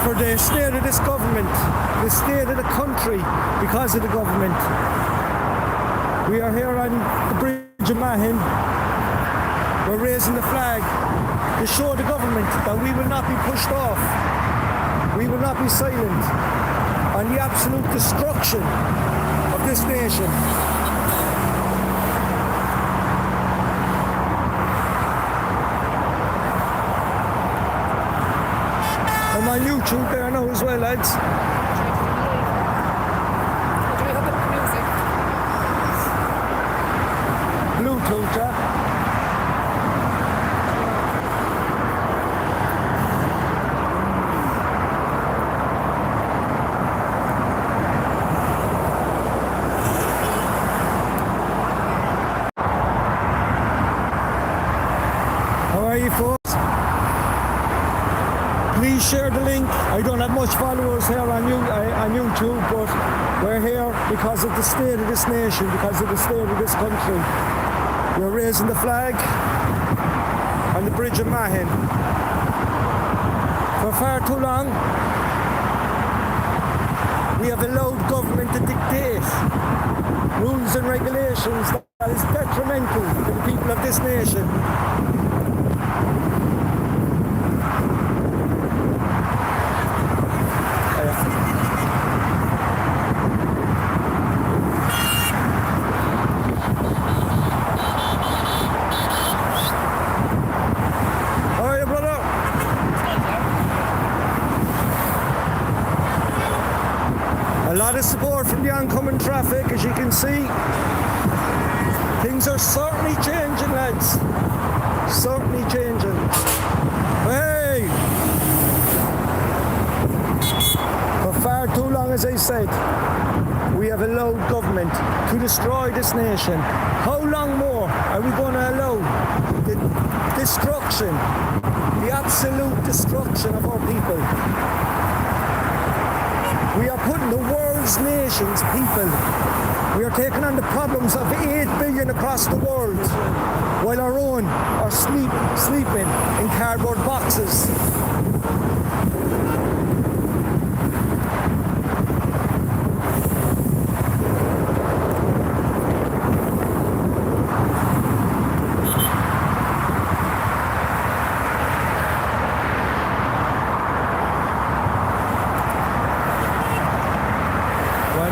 for the state of this government, the state of the country because of the government. We are here on the bridge of Mahon. We're raising the flag to show the government that we will not be pushed off. We will not be silent on the absolute destruction of this nation. I'm on YouTube there now as well, lads. Bluetooth, yeah? How are you, folks? Please share the link. I don't have much followers here on YouTube, but we're here because of the state of this nation, because of the state of this country. We're raising the flag on the bridge of Mahon. For far too long, we have allowed government to dictate rules and regulations that is detrimental to the people of this nation. A lot of support from the oncoming traffic, as you can see. Things are certainly changing, lads. Certainly changing. Hey! For far too long, as I said, we have allowed government to destroy this nation. How long more are we going to allow the destruction, the absolute destruction of our people? We are putting the world's nations, people, we are taking on the problems of 8 billion across the world, while our own are sleeping in cardboard boxes.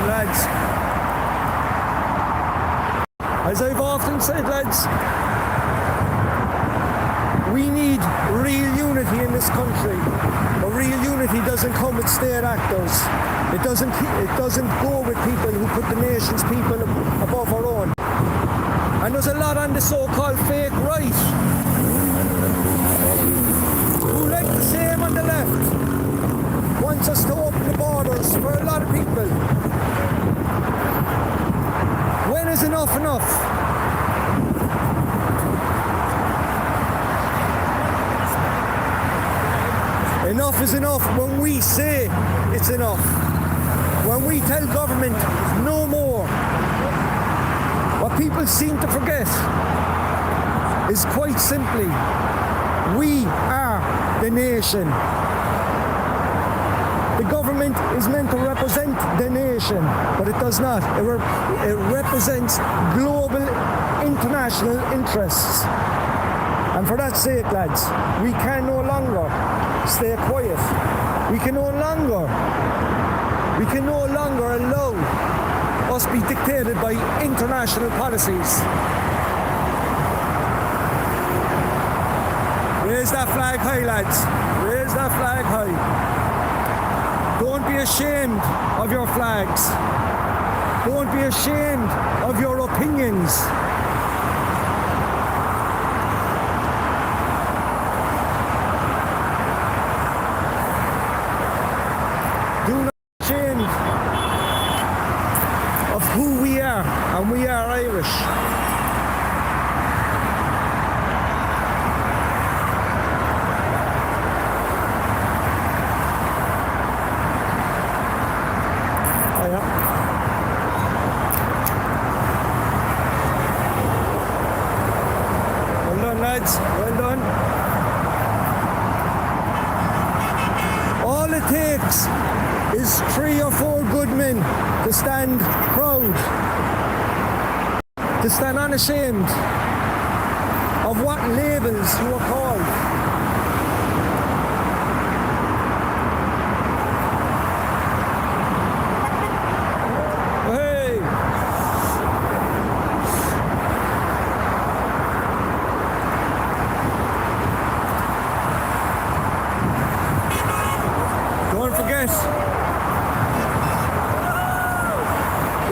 Lads, as I've often said, lads, we need real unity in this country. But real unity doesn't come with state actors. It doesn't go with people who put the nation's people above our own. And there's a lot on the so-called fake right who, like the same on the left, wants us to open the borders for a lot of people. When is enough enough? Enough is enough when we say it's enough. When we tell government no more. What people seem to forget is quite simply, we are the nation. The government is meant to represent the nation, but it does not. It represents global, international interests. And for that sake, lads, we can no longer stay quiet. We can no longer allow us be dictated by international policies. Raise that flag high, lads. Raise that flag high. Don't be ashamed of your flags. Don't be ashamed of your opinions. Do not be ashamed of who we are, and we are Irish. takes is 3 or 4 good men to stand proud, to stand unashamed of what labels you are called. Hey! Don't forget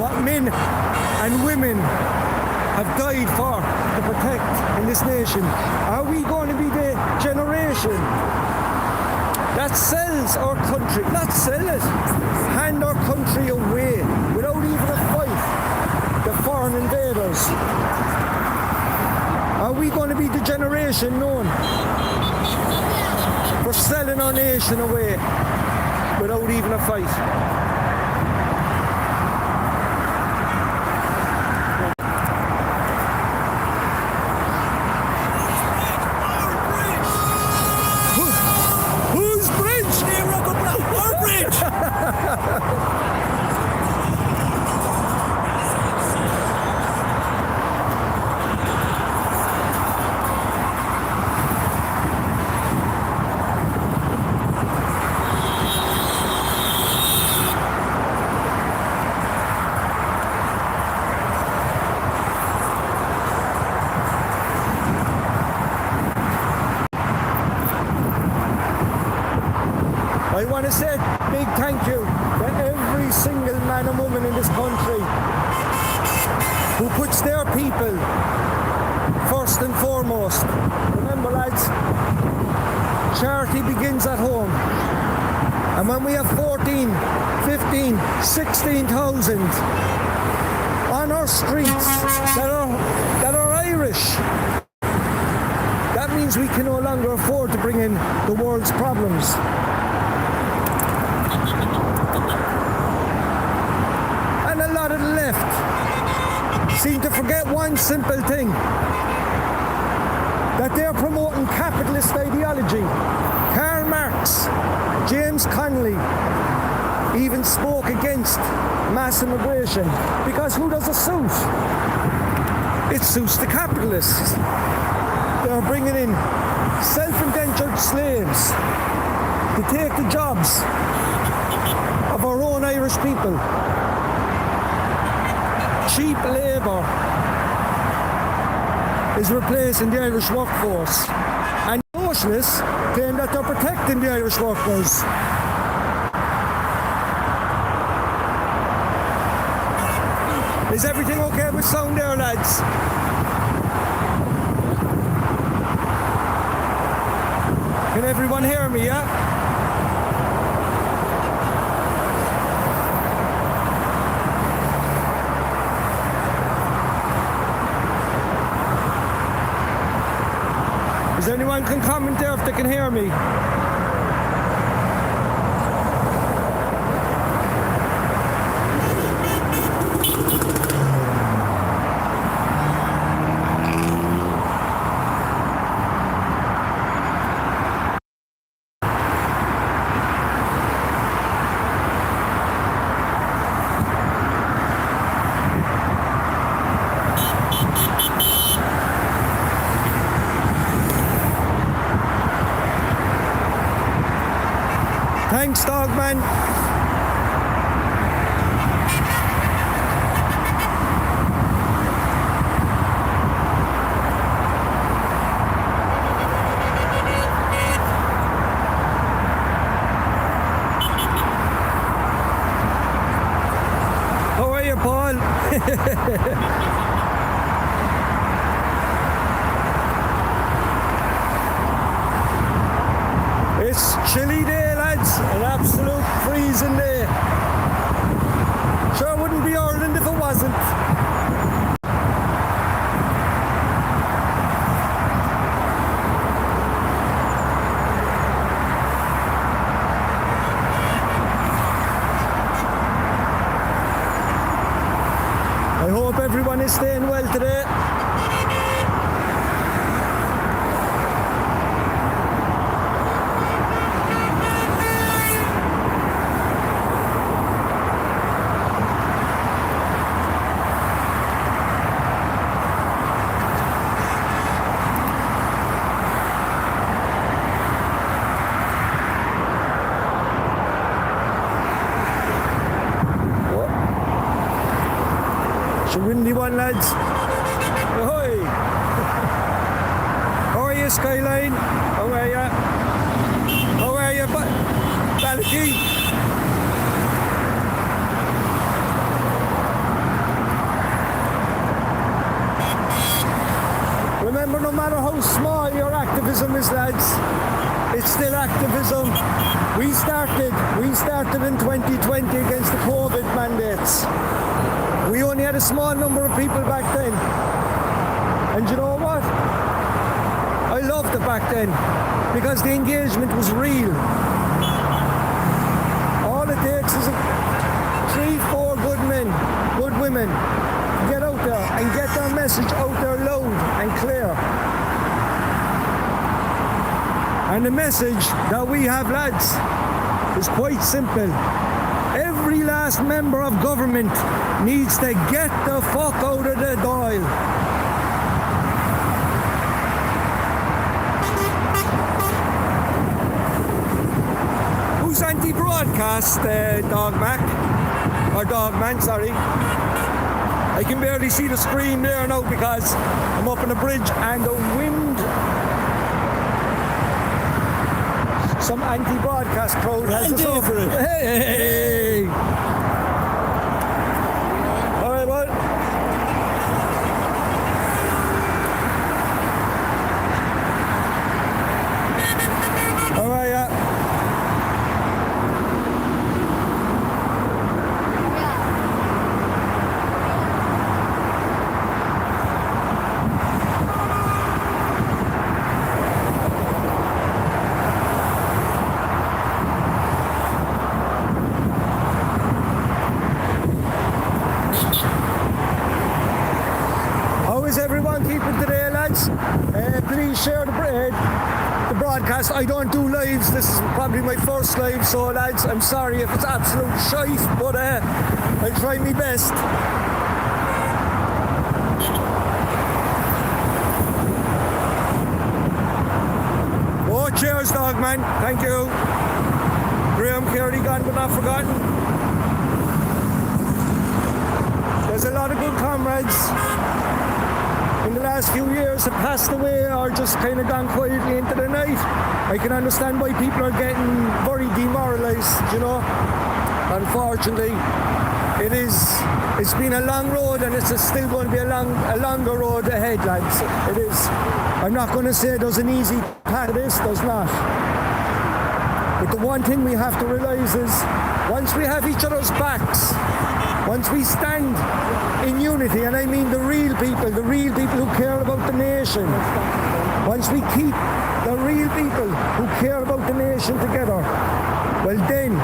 what men and women have died for to protect in this nation. Are we going to be the generation that sells our country, not sell it, hand our country away without even a fight to foreign invaders? Are we going to be the generation known for selling our nation away without even a fight? I want to say a big thank you to every single man and woman in this country who puts their people first and foremost. Remember, lads, charity begins at home. And when we have 14, 15, 16,000 on our streets that are Irish, that means we can no longer afford to bring in the world's problems. And a lot of the left seem to forget one simple thing, that they're promoting capitalist ideology. Karl Marx, James Connolly even spoke against mass immigration, because who does it suit? It suits the capitalists. They're bringing in self-indentured slaves to take the jobs of our own Irish people. Cheap labour is replacing the Irish workforce, and socialists claim that they're protecting the Irish workers. Is everything okay with sound there, lads? Can everyone hear me, yeah? Does anyone can comment there if they can hear me? Thanks, Dogman. How are you, Paul? It's chilly day, lads, an absolute freezing day. Sure wouldn't be Ireland if it wasn't. I hope everyone is staying well today. windy one, lads. Ahoy! How are you, Skyline? How are you? How are you, Balaki? Remember, no matter how small your activism is, lads, it's still activism. We started in 2020 against the COVID mandates. We only had a small number of people back then. And you know what? I loved it back then because the engagement was real. All it takes is 3-4 good men, good women, get out there and get their message out there loud and clear. And the message that we have, lads, is quite simple. Every last member of government needs to get the fuck out of the Dáil. Who's anti-broadcast, Dogman, sorry. I can barely see the screen there now because I'm up on the bridge and the wind. Some anti-broadcast crowd has us over it. Hey! All right, bud. All right, yeah. Please share the broadcast. I don't do lives. This is probably my first live, so lads, I'm sorry if it's absolute shite, but I'll try my best. Oh, cheers, Dogman. Thank you. Graham Carey gone but not forgotten. There's a lot of good comrades in the last few years have passed away or just kind of gone quietly into the night. I can understand why people are getting very demoralised, you know. Unfortunately, it's been a long road and it's still going to be a longer road ahead, lads. It is. I'm not going to say there's an easy path to this, there's not. But the one thing we have to realise is once we have each other's backs, once we stand in unity, and I mean the real people who care about the nation, once we keep the real people who care about the nation together, well then,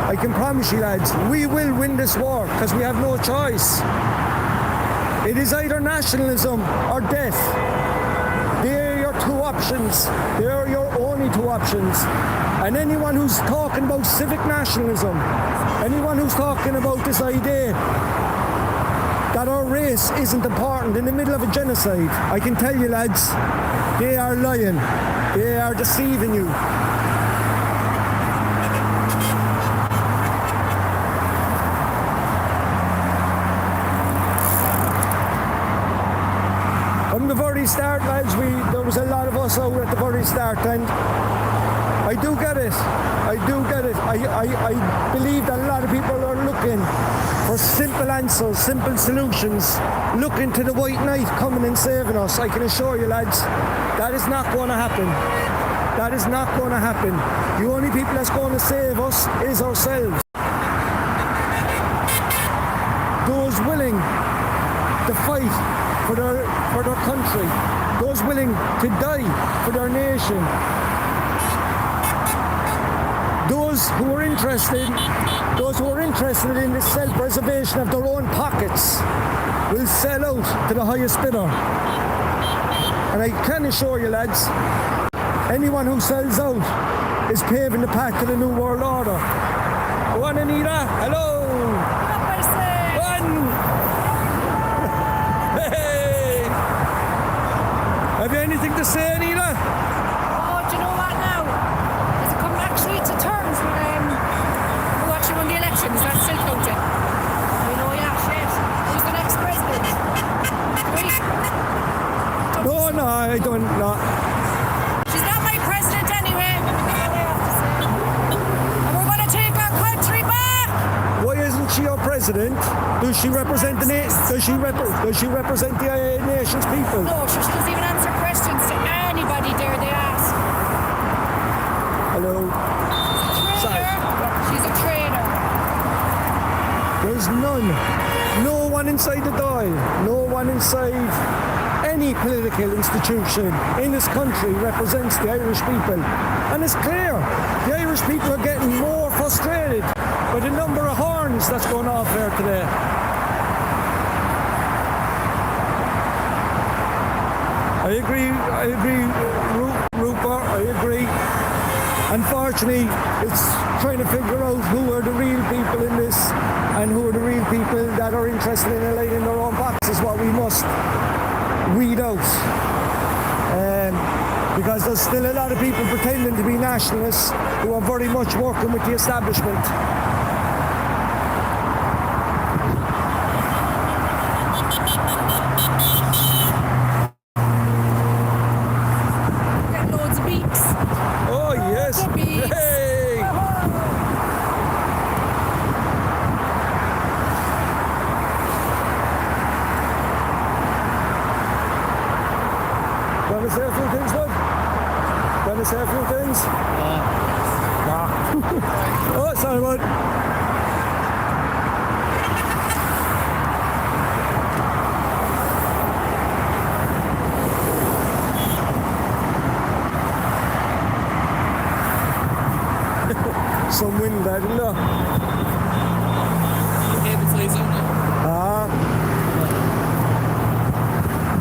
I can promise you, lads, we will win this war because we have no choice. It is either nationalism or death. They're your two options. They're your only two options. And anyone who's talking about civic nationalism, anyone who's talking about this idea that our race isn't important in the middle of a genocide, I can tell you, lads, they are lying. They are deceiving you. From the very start, lads, there was a lot of us out at the very start, and I do get it. I believe that a lot of people are looking for simple answers, simple solutions, looking to the white knight coming and saving us. I can assure you, lads, that is not going to happen. That is not going to happen. The only people that's going to save us is ourselves. Those willing to fight for their country, those willing to die for their nation, those who are interested in the self-preservation of their own pockets will sell out to the highest bidder. And I can assure you, lads, anyone who sells out is paving the path to the New World Order. Go on, Anita. Hello. Hey. Have you anything to say, Anita? Oh, do you know what now? Is it coming actually to terms with who actually won the elections? That's still counting. You know, yeah, shit. Who's the next president? president, does she represent the does she represent the nation's people? No, she doesn't even answer questions to anybody dare they ask. Hello. She's a traitor. There's no one inside the Dáil, no one inside any political institution in this country represents the Irish people. And it's clear, the Irish people are getting more frustrated by the number of horns that's going off there today. I agree, Rupert, I agree. Unfortunately, it's trying to figure out who are the real people in this and who are the real people that are interested in aligning their own boxes, what we must weed out. Because there's still a lot of people pretending to be nationalists who are very much working with the establishment. Get loads of beeps. Oh yes! The beeps. Hey! Want to say a few things, bud? Want to say a few things? Oh, sorry, bud. Some wind, I don't know.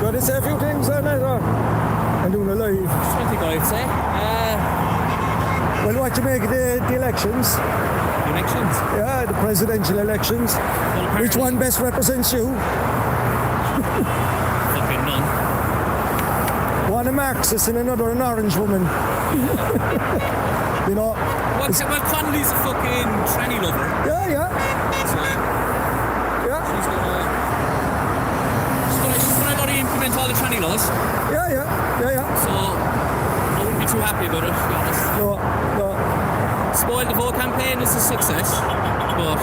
Want to say a few things, then, I'm doing a live. I think I'd say. Well, what do you make of the elections? Elections? Yeah, the presidential elections. Well, Which one best represents you? Fucking none. One a Marxist and another an orange woman. You know? Well, Connolly's a fucking tranny lover. Yeah, yeah. So Yeah, she's gonna go to implement all the tranny laws. yeah. So I wouldn't be too happy about it, to be honest. No. Spoiled the vote campaign is a success, but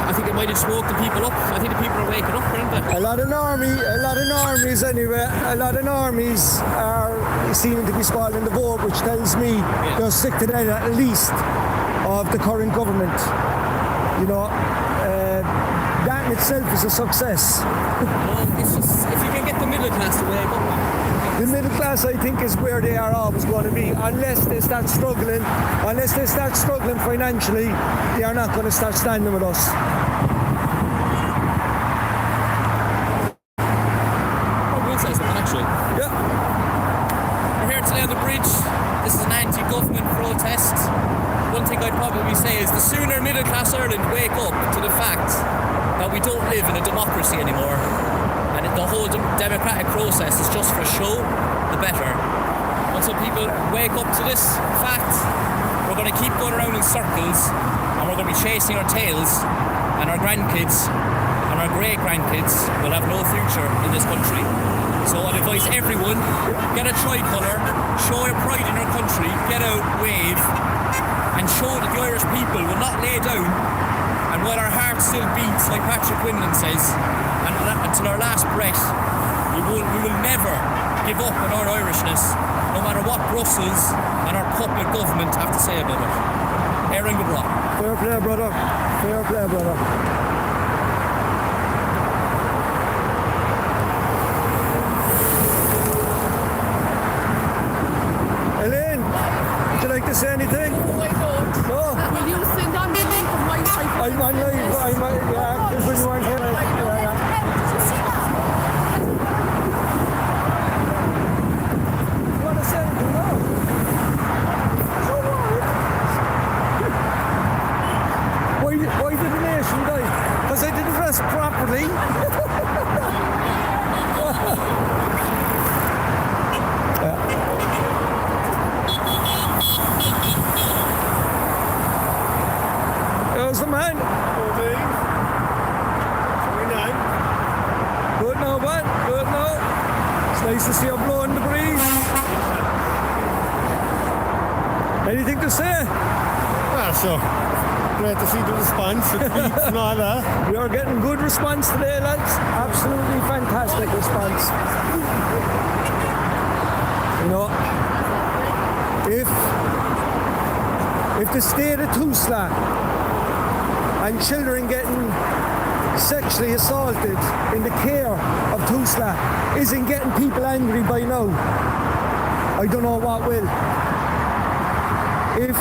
I think it might have woke the people up. I think the people are waking up, aren't they? A lot of normies anyway. A lot of normies are seeming to be spoiling the vote, which tells me they'll stick to that at least of the current government. You know, that in itself is a success. Well, it's just, if you can get the middle class to wake up. The middle class, I think, is where they are always going to be. Unless they start struggling financially, they are not going to start standing with us. I will say something, actually. Yeah. We're here today on the bridge. This is an anti-government protest. One thing I'd probably say is the sooner middle-class Ireland wake up to the fact that we don't live in a democracy anymore, and the whole democratic process is just for show, the better. Once people wake up to this fact, we're going to keep going around in circles, and we're going to be chasing our tails, and our grandkids and our great-grandkids will have no future in this country. So I'd advise everyone, get a tricolour, show your pride in your country, get out, wave, and show that the Irish people will not lay down, and while our heart still beats, like Patrick Quinlan says, and until our last breath, we will never give up on our Irishness, no matter what Brussels and our puppet government have to say about it. Aaron Goodrock. Fair play, brother. Fair play, brother. Elaine, would you like to say anything? Oh, I don't. No? Will you send on the link of my life? I'm on live. Yeah, because when you weren't here, yeah. You want to say anything? No. Why did the nation die? Because I didn't dress properly. There's the man. 14, 29. Good now, bud. Good now. It's nice to see you blowing the breeze. Anything to say? So, great to see the response, the tweets and all that. We are getting good response today, lads. Absolutely fantastic response. You know, if the state of Tusla and children getting sexually assaulted in the care of Tusla isn't getting people angry by now, I don't know what will. If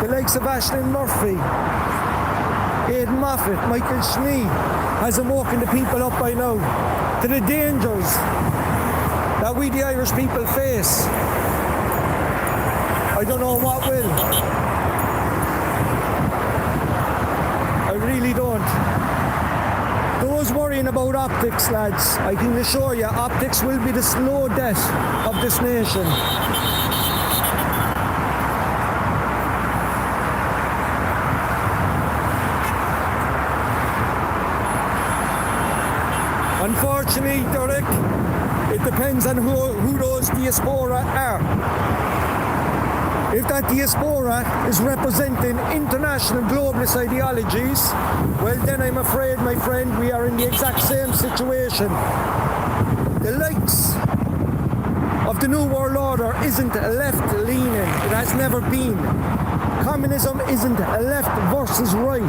the likes of Aisling Murphy, Aidan Moffat, Michael Schnee hasn't woken the people up by now to the dangers that we the Irish people face, I don't know what will. I really don't. Those worrying about optics, lads, I can assure you, optics will be the slow death of this nation. Unfortunately, Derek, it depends on who those diaspora are. If that diaspora is representing international globalist ideologies, well then I'm afraid, my friend, we are in the exact same situation. The likes of the New World Order isn't left-leaning. It has never been. Communism isn't a left versus right.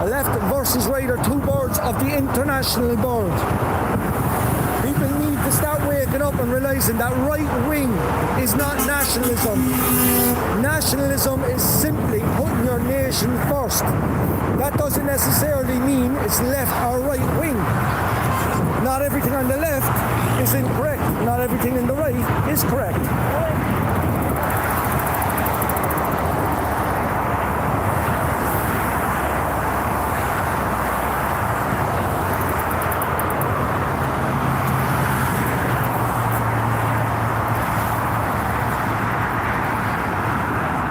A left versus right are two birds of the international bird. People need to start waking up and realizing that right wing is not nationalism. Nationalism is simply putting your nation first. That doesn't necessarily mean it's left or right wing. Not everything on the left is incorrect. Not everything in the right is correct.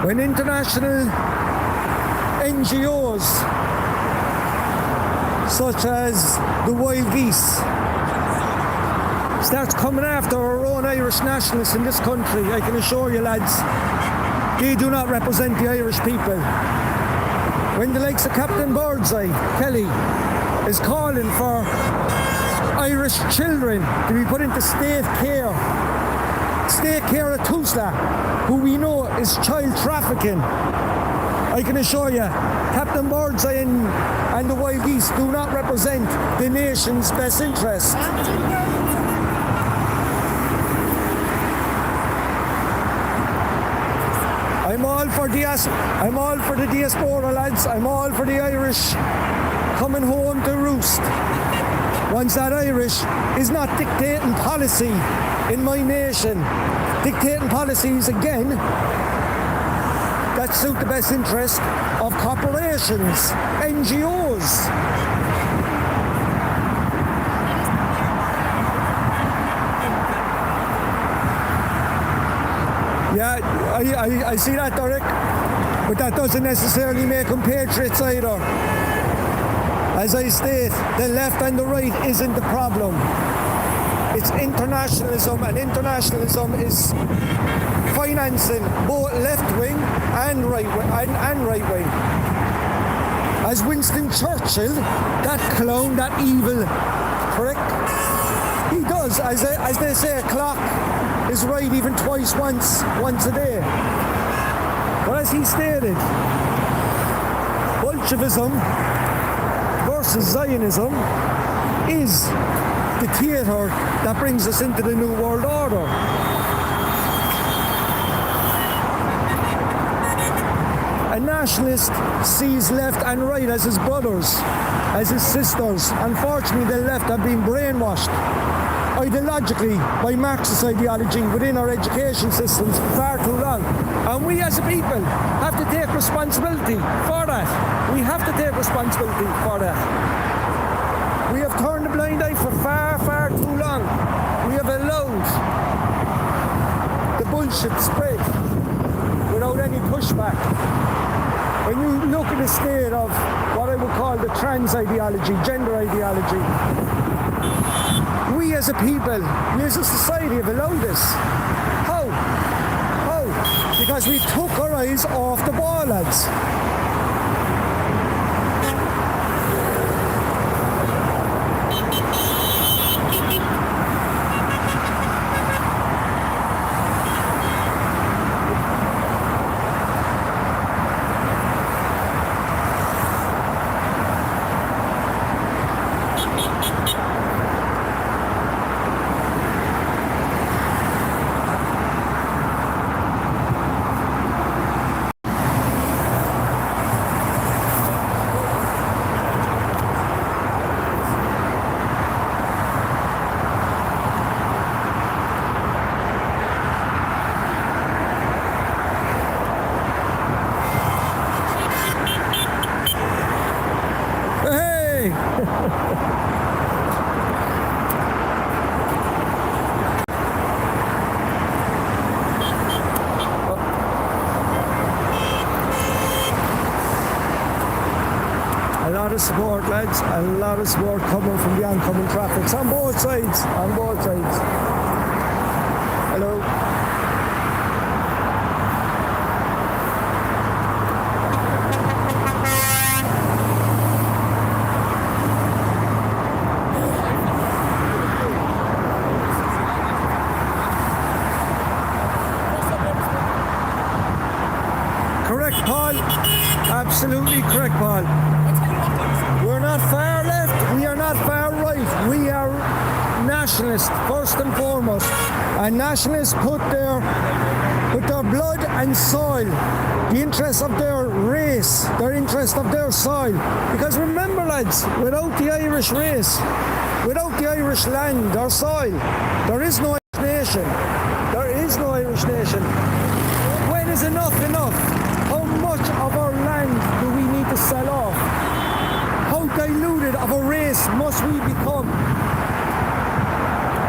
When international NGOs such as the Wild Geese starts coming after our own Irish nationalists in this country, I can assure you, lads, they do not represent the Irish people. When the likes of Captain Birdseye, Kelly, is calling for Irish children to be put into state care of Tusla, who we know is child trafficking, I can assure you, Captain Birdseye and the Wild Geese do not represent the nation's best interest. I'm all for the diaspora, lads. I'm all for the Irish coming home to roost. Once that Irish is not dictating policy in my nation, dictating policies again that suit the best interest of corporations, NGOs. Yeah, I see that, Derek, but that doesn't necessarily make them patriots either. As I state, the left and the right isn't the problem. It's internationalism, and internationalism is financing both left wing and right wing. As Winston Churchill, that clown, that evil prick, he does, as they say, a clock is right even twice once a day. But as he stated, Bolshevism versus Zionism is the theatre that brings us into the New World Order. A nationalist sees left and right as his brothers, as his sisters. Unfortunately, the left have been brainwashed ideologically by Marxist ideology within our education systems far too long. And we as a people have to take responsibility for that. We have to take responsibility for that. We have turned a blind eye for far, far too long. We have allowed the bullshit spread without any pushback. When you look at the state of what I would call the trans ideology, gender ideology, we as a people, we as a society have allowed this. How? Because we took our eyes off the ball, lads. lot of support, lads. A lot of support coming from the oncoming traffic. On both sides. On both sides. Hello. Correct, Paul. Absolutely correct, Paul. We're not far left. We are not far right. We are nationalists, first and foremost. And nationalists put their blood and soil, the interest of their race, their interest of their soil. Because remember, lads, without the Irish race, without the Irish land or soil, there is no Irish nation. There is no Irish nation. When is enough enough? How much of our land do we need to sell off? How diluted of a race must we become?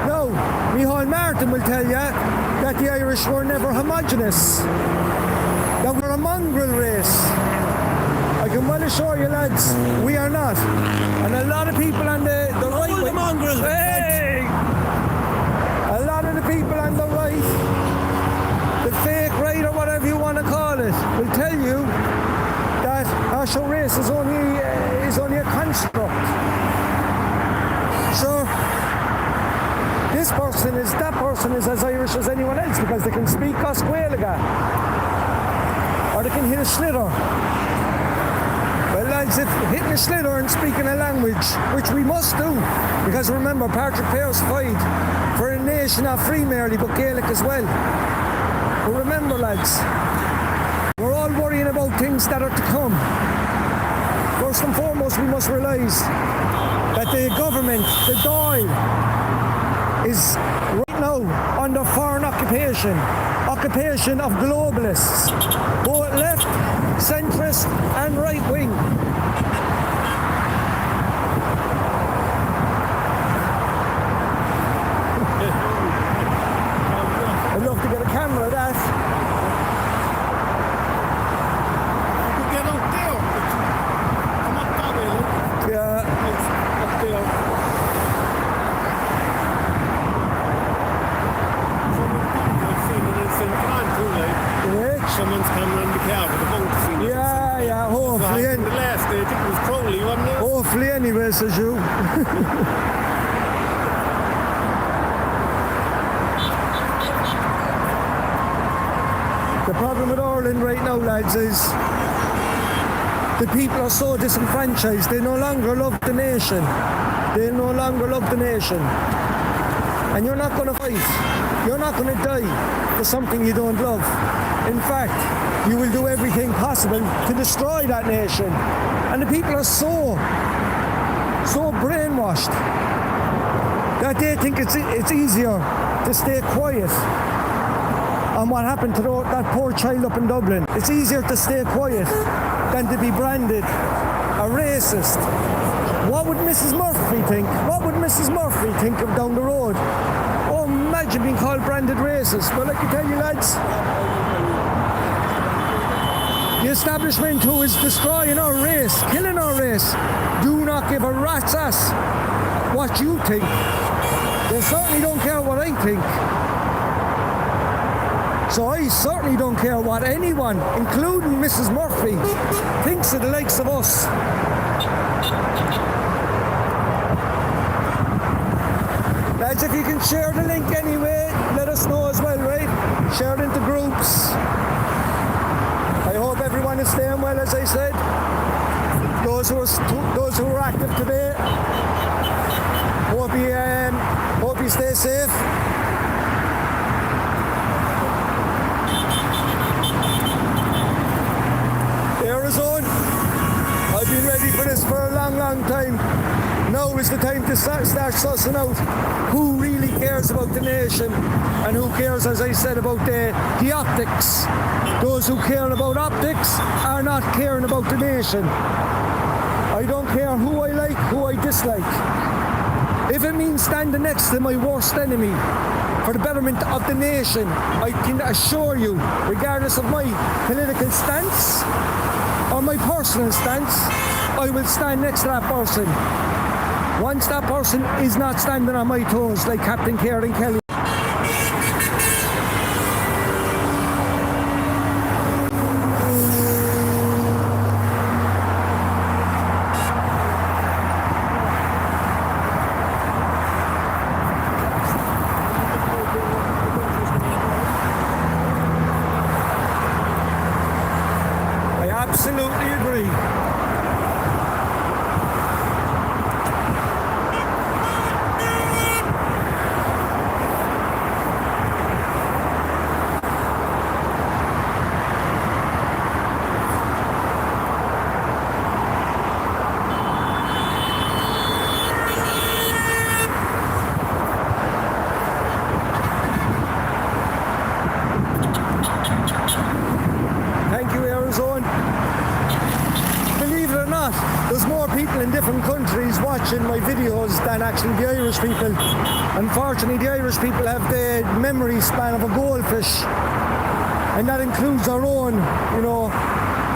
Now, Micheál Martin will tell you that the Irish were never homogenous, that we're a mongrel race. I can well assure you, lads, we are not. And a lot of people on the right... the mongrel! Hey! A lot of the people on the right, the fake right or whatever you want to call it, will tell you that our race is only a construct. So this person is, that person is as Irish as anyone else because they can speak Osqueiliga or they can hit a slither. Well, lads, if hitting a slither and speaking a language, which we must do, because remember, Patrick Pearse fight for a nation not free merely, but Gaelic as well. But remember, lads, we're all worrying about things that are to come. First and foremost, we must realise that the government, the Dáil, is right now under foreign occupation of globalists, both left, centrist and right wing. I'd love to get a camera of that. Get out there. Come up that way, look. Yeah. Up there. Someone's coming around the car with a boat. Yeah, hopefully. The last day, I think it was Crowley, wasn't it? Hopefully anyway, says you. The problem with Ireland right now, lads, is the people are so disenfranchised. They no longer love the nation. They no longer love the nation. And you're not going to fight. You're not going to die for something you don't love. In fact, you will do everything possible to destroy that nation. And the people are so brainwashed that they think it's easier to stay quiet on what happened to that poor child up in Dublin. It's easier to stay quiet than to be branded a racist. What would Mrs. Murphy think? What would Mrs. Murphy think of down the road? Oh, imagine being called branded racist. Well, I can tell you, lads, the establishment who is destroying our race, killing our race, do not give a rat's ass what you think. They certainly don't care what I think. So I certainly don't care what anyone, including Mrs. Murphy, thinks of the likes of us. Lads, if you can share the link anyway, let us know as well, right? Share it into groups. I hope everyone is staying well, as I said. Those who are active today, hope you stay safe. Arizona, I've been ready for this for a long time. Now is the time to start sussing out who really cares about the nation and who cares, as I said, about the optics. Those who care about optics are not caring about the nation. I don't care who I like, who I dislike. If it means standing next to my worst enemy for the betterment of the nation, I can assure you, regardless of my political stance or my personal stance, I will stand next to that person. Once that person is not standing on my toes like Captain Kieran Kelly. I absolutely agree. Thank you, Arizona. Believe it or not, there's more people in different countries watching my videos than actually the Irish people. Unfortunately, the Irish people have the memory span of a goldfish, and that includes our own,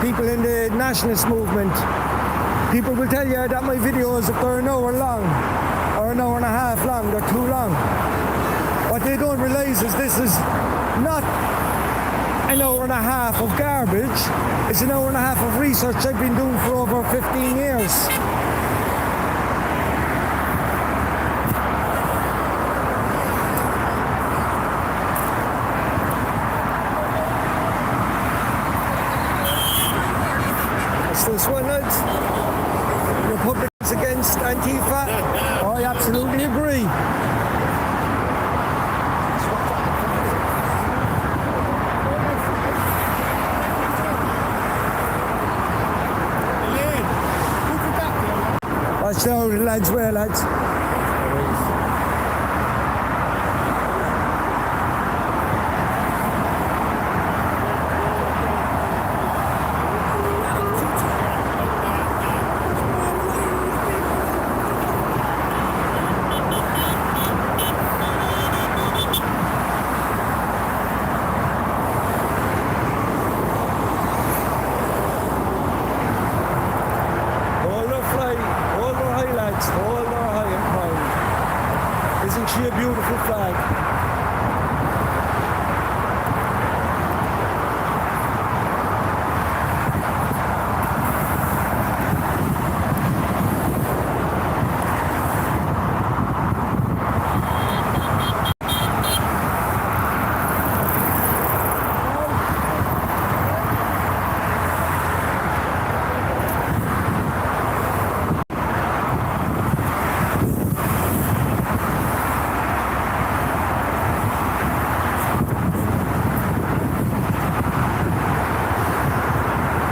people in the nationalist movement. People will tell you that my videos, if they're an hour long or an hour and a half long, they're too long. What they don't realise is this is not an hour and a half of garbage. It's an hour and a half of research I've been doing for over 15 years. It's this one, lads. Republicans against Antifa. I absolutely agree. Watch out, lads, where, lads? Hold her high and proud. Isn't she a beautiful flag?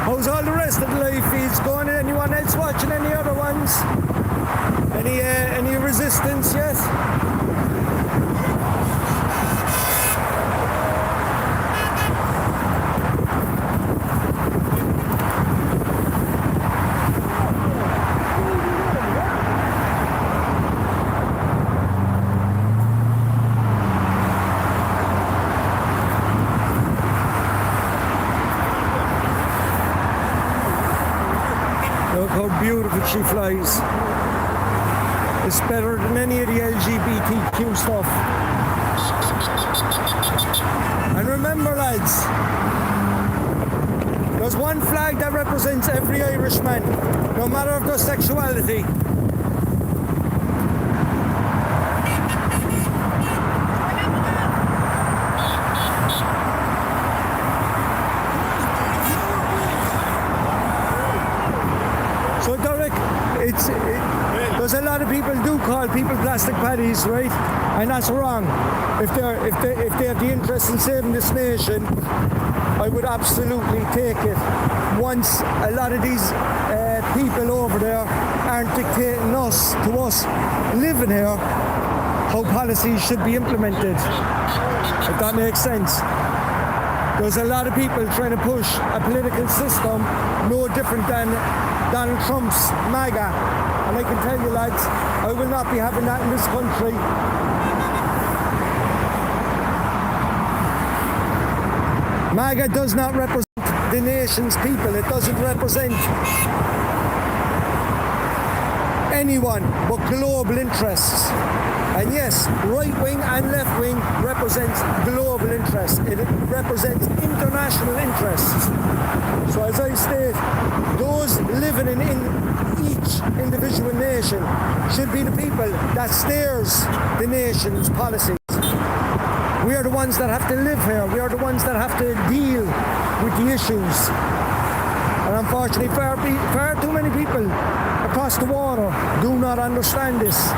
How's all the rest of the live feeds going? Anyone else watching any other ones? Any resistance yet? Look how beautiful she flies. It's better than any of the LGBTQ stuff. And remember, lads, there's one flag that represents every Irishman, no matter of their sexuality. So Derek, there's a lot of people do call people plastic paddies, right? And that's wrong. If they have the interest in saving this nation, I would absolutely take it. Once a lot of these people over there aren't dictating to us living here, how policies should be implemented. If that makes sense. There's a lot of people trying to push a political system no different than Donald Trump's MAGA. And I can tell you, lads, I will not be having that in this country. MAGA does not represent the nation's people. It doesn't represent anyone but global interests. And yes, right wing and left wing represents global interests. It represents international interests. So as I state, those living in each individual nation should be the people that steers the nation's policies. We are the ones that have to live here. We are the ones that have to deal with the issues. And unfortunately, far too many people across the water do not understand this.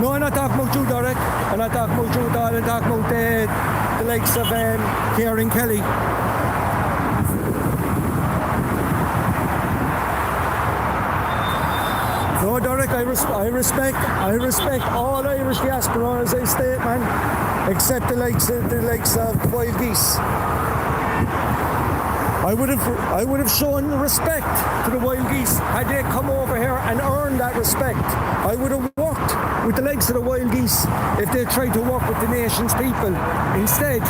No, I'm not talking about you, Derek. I'm not talking about you at all. I'm talking about the likes of Kieran Kelly. No, Derek, I respect all Irish diaspora, as I state, man, except the likes of wild geese. I would have shown respect to the wild geese had they come over here and earned that respect. I would have worked with the likes of the wild geese if they tried to work with the nation's people. Instead,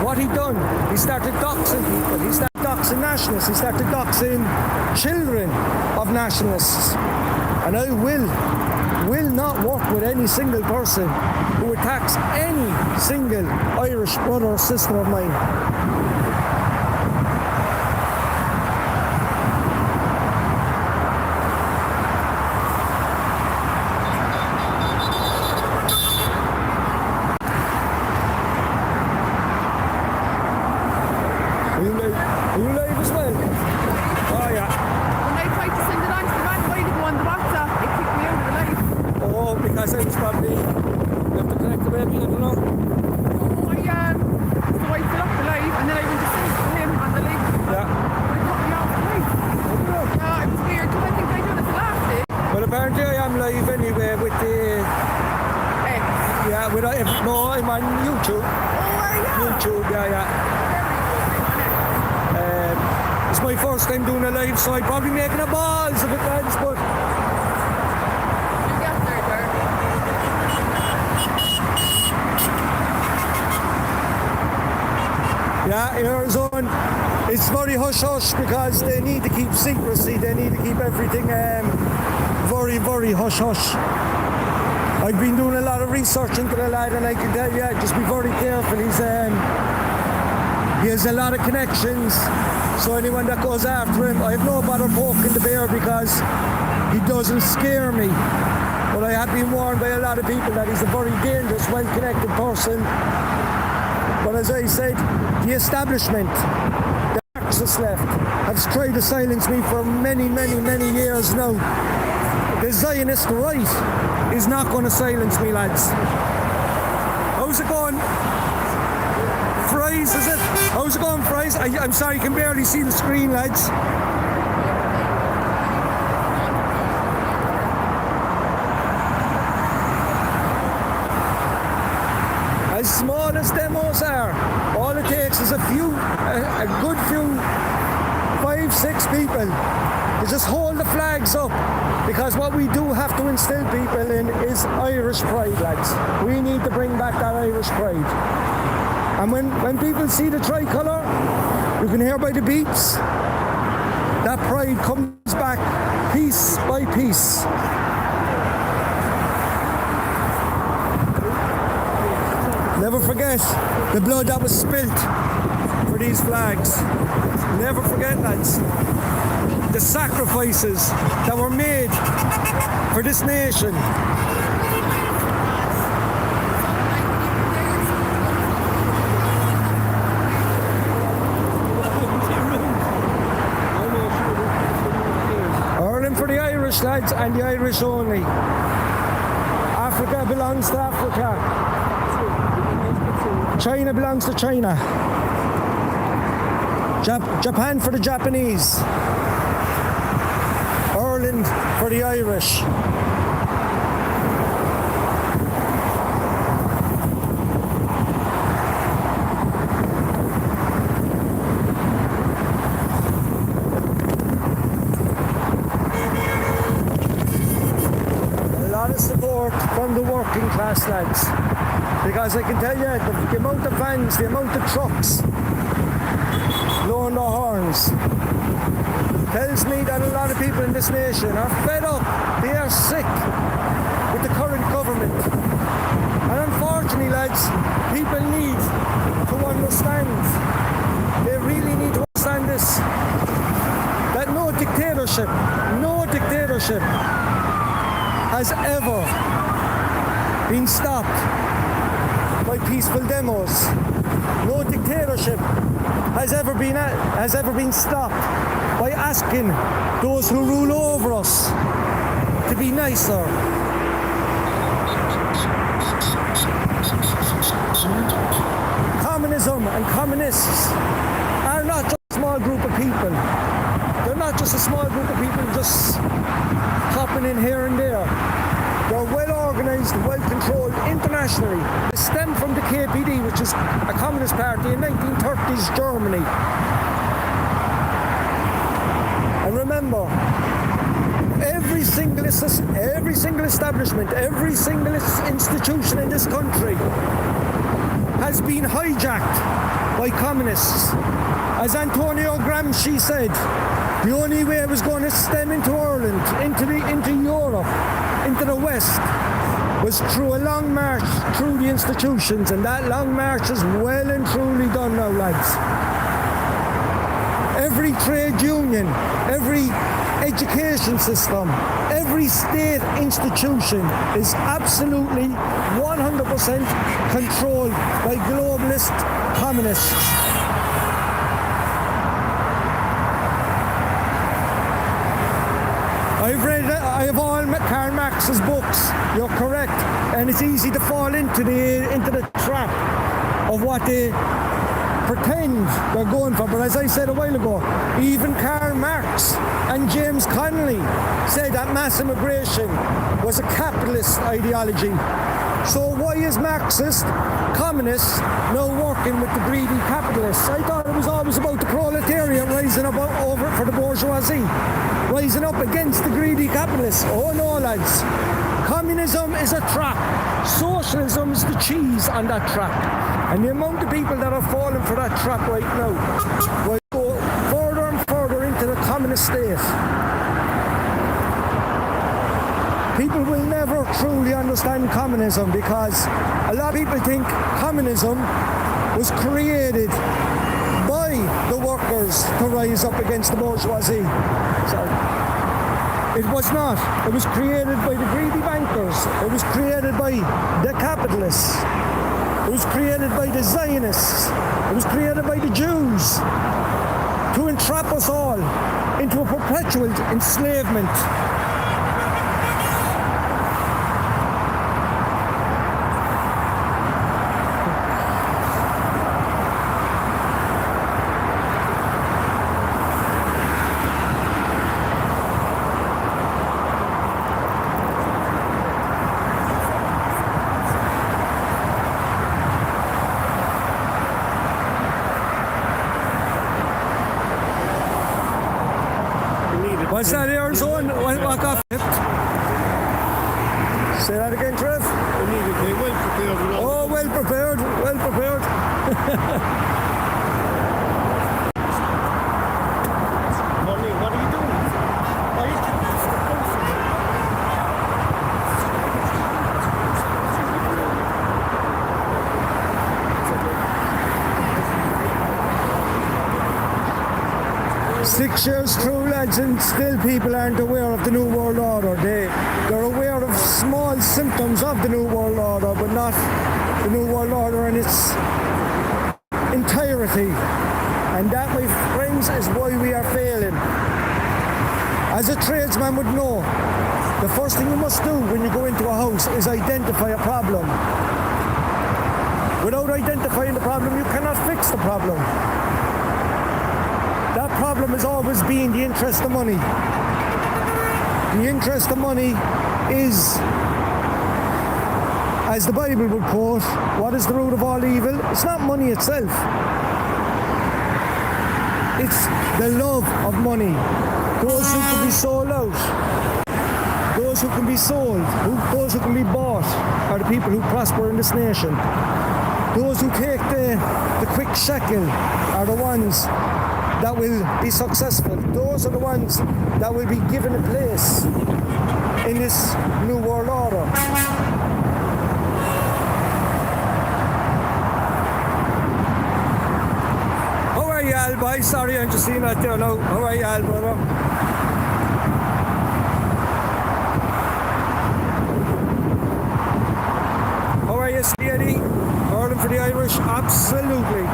what he done, he started doxing people, he started doxing nationalists, he started doxing children of nationalists. And I will not work with any single person who attacks any single Irish brother or sister of mine. Are you live as well? Oh yeah. When I tried to send it on to the man why to go on the WhatsApp, it kicked me out of the live. Oh, because I was probably you have to connect the baby, I don't know. So I set up the live and then I went to send it to him on the link. Yeah. But it cut me off the live. Yeah, it was weird because I think I done it the last day. Well, apparently I am live anyway with the X. yeah with no, I'm on YouTube. Oh, are you? YouTube, yeah. It's my first time doing a live, so I'm probably making a balls of it, lads, but You get there, Ger. yeah, Arizona, it's very hush-hush because they need to keep secrecy, they need to keep everything very, very hush-hush. I've been doing a lot of research into the lad and I can tell you, just be very careful, he has a lot of connections, so anyone that goes after him, I have no bother poking the bear because he doesn't scare me. But I have been warned by a lot of people that he's a very dangerous, well-connected person. But as I said, the establishment, the Marxist left, have tried to silence me for many, many, many years now. The Zionist right is not going to silence me, lads. How's it going? Fries, is it? How's it going, Fries? I'm sorry, you can barely see the screen, lads. As small as demos are, all it takes is a good few, 5-6 people to just hold the flags up, because what we do have to instill people in is Irish pride, lads. We need to bring back that Irish pride. And when people see the tricolour, you can hear by the beats, that pride comes back piece by piece. Never forget the blood that was spilt for these flags. Never forget, lads. The sacrifices that were made for this nation. For the Irish, lads, and the Irish only. Africa belongs to Africa. China belongs to China. Japan for the Japanese. Ireland for the Irish. Support from the working class, lads, because I can tell you the amount of vans, the amount of trucks blowing their horns, tells me that a lot of people in this nation are fed up. They are sick with the current government. And unfortunately, lads, people need to understand. They really need to understand this. That no dictatorship has ever been stopped by peaceful demos. No dictatorship has ever been stopped by asking those who rule over us to be nicer. Communism and communists are not just a small group of people. They're not just a small group of people just hopping in here and there. They're well organised, well controlled internationally. They stem from the KPD, which is a communist party in 1930s Germany. And remember, every single establishment, every single institution in this country has been hijacked by communists. As Antonio Gramsci said, the only way it was going to stem into Ireland, into Europe, into the West, was through a long march through the institutions, and that long march is well and truly done now, lads. Every trade union, every education system, every state institution is absolutely 100% controlled by globalist communists. I have all Karl Marx's books. You're correct, and it's easy to fall into the trap of what they pretend they're going for. But as I said a while ago, even Karl Marx and James Connolly said that mass immigration was a capitalist ideology. So why is Marxist communists now working with the greedy capitalists? I thought it was always about the proletariat rising up over for the bourgeoisie, rising up against the greedy capitalists. Oh no, lads. Communism is a trap. Socialism is the cheese on that trap. And the amount of people that are falling for that trap right now will go further and further into the communist state. People will never truly understand communism because a lot of people think communism was created by the workers to rise up against the bourgeoisie. So it was not. It was created by the greedy bankers. It was created by the capitalists. It was created by the Zionists. It was created by the Jews to entrap us all into a perpetual enslavement. What's that air zone? Walk off. Say that again, Trev. We need to be well prepared. Oh, well prepared, well prepared. Mommy, what are you doing? Why are you doing this? 6 years through, lads, and still people aren't aware of the New World Order. They're aware of small symptoms of the New World Order, but not the New World Order in its entirety. And that, my friends, is why we are failing. As a tradesman would know, the first thing you must do when you go into a house is identify a problem. Without identifying the problem, you cannot fix the problem. That problem has always been the interest of money. The interest of money is, as the Bible would quote, what is the root of all evil? It's not money itself. It's the love of money. Those who can be sold out, those who can be sold, those who can be bought are the people who prosper in this nation. Those who take the quick shekel are the ones that will be successful. Those are the ones that will be given a place in this new world order. How are you, Al, boy? Sorry, I'm just seeing that there now. How are you, Al, brother? How are you, Steady? Ireland for the Irish? Absolutely.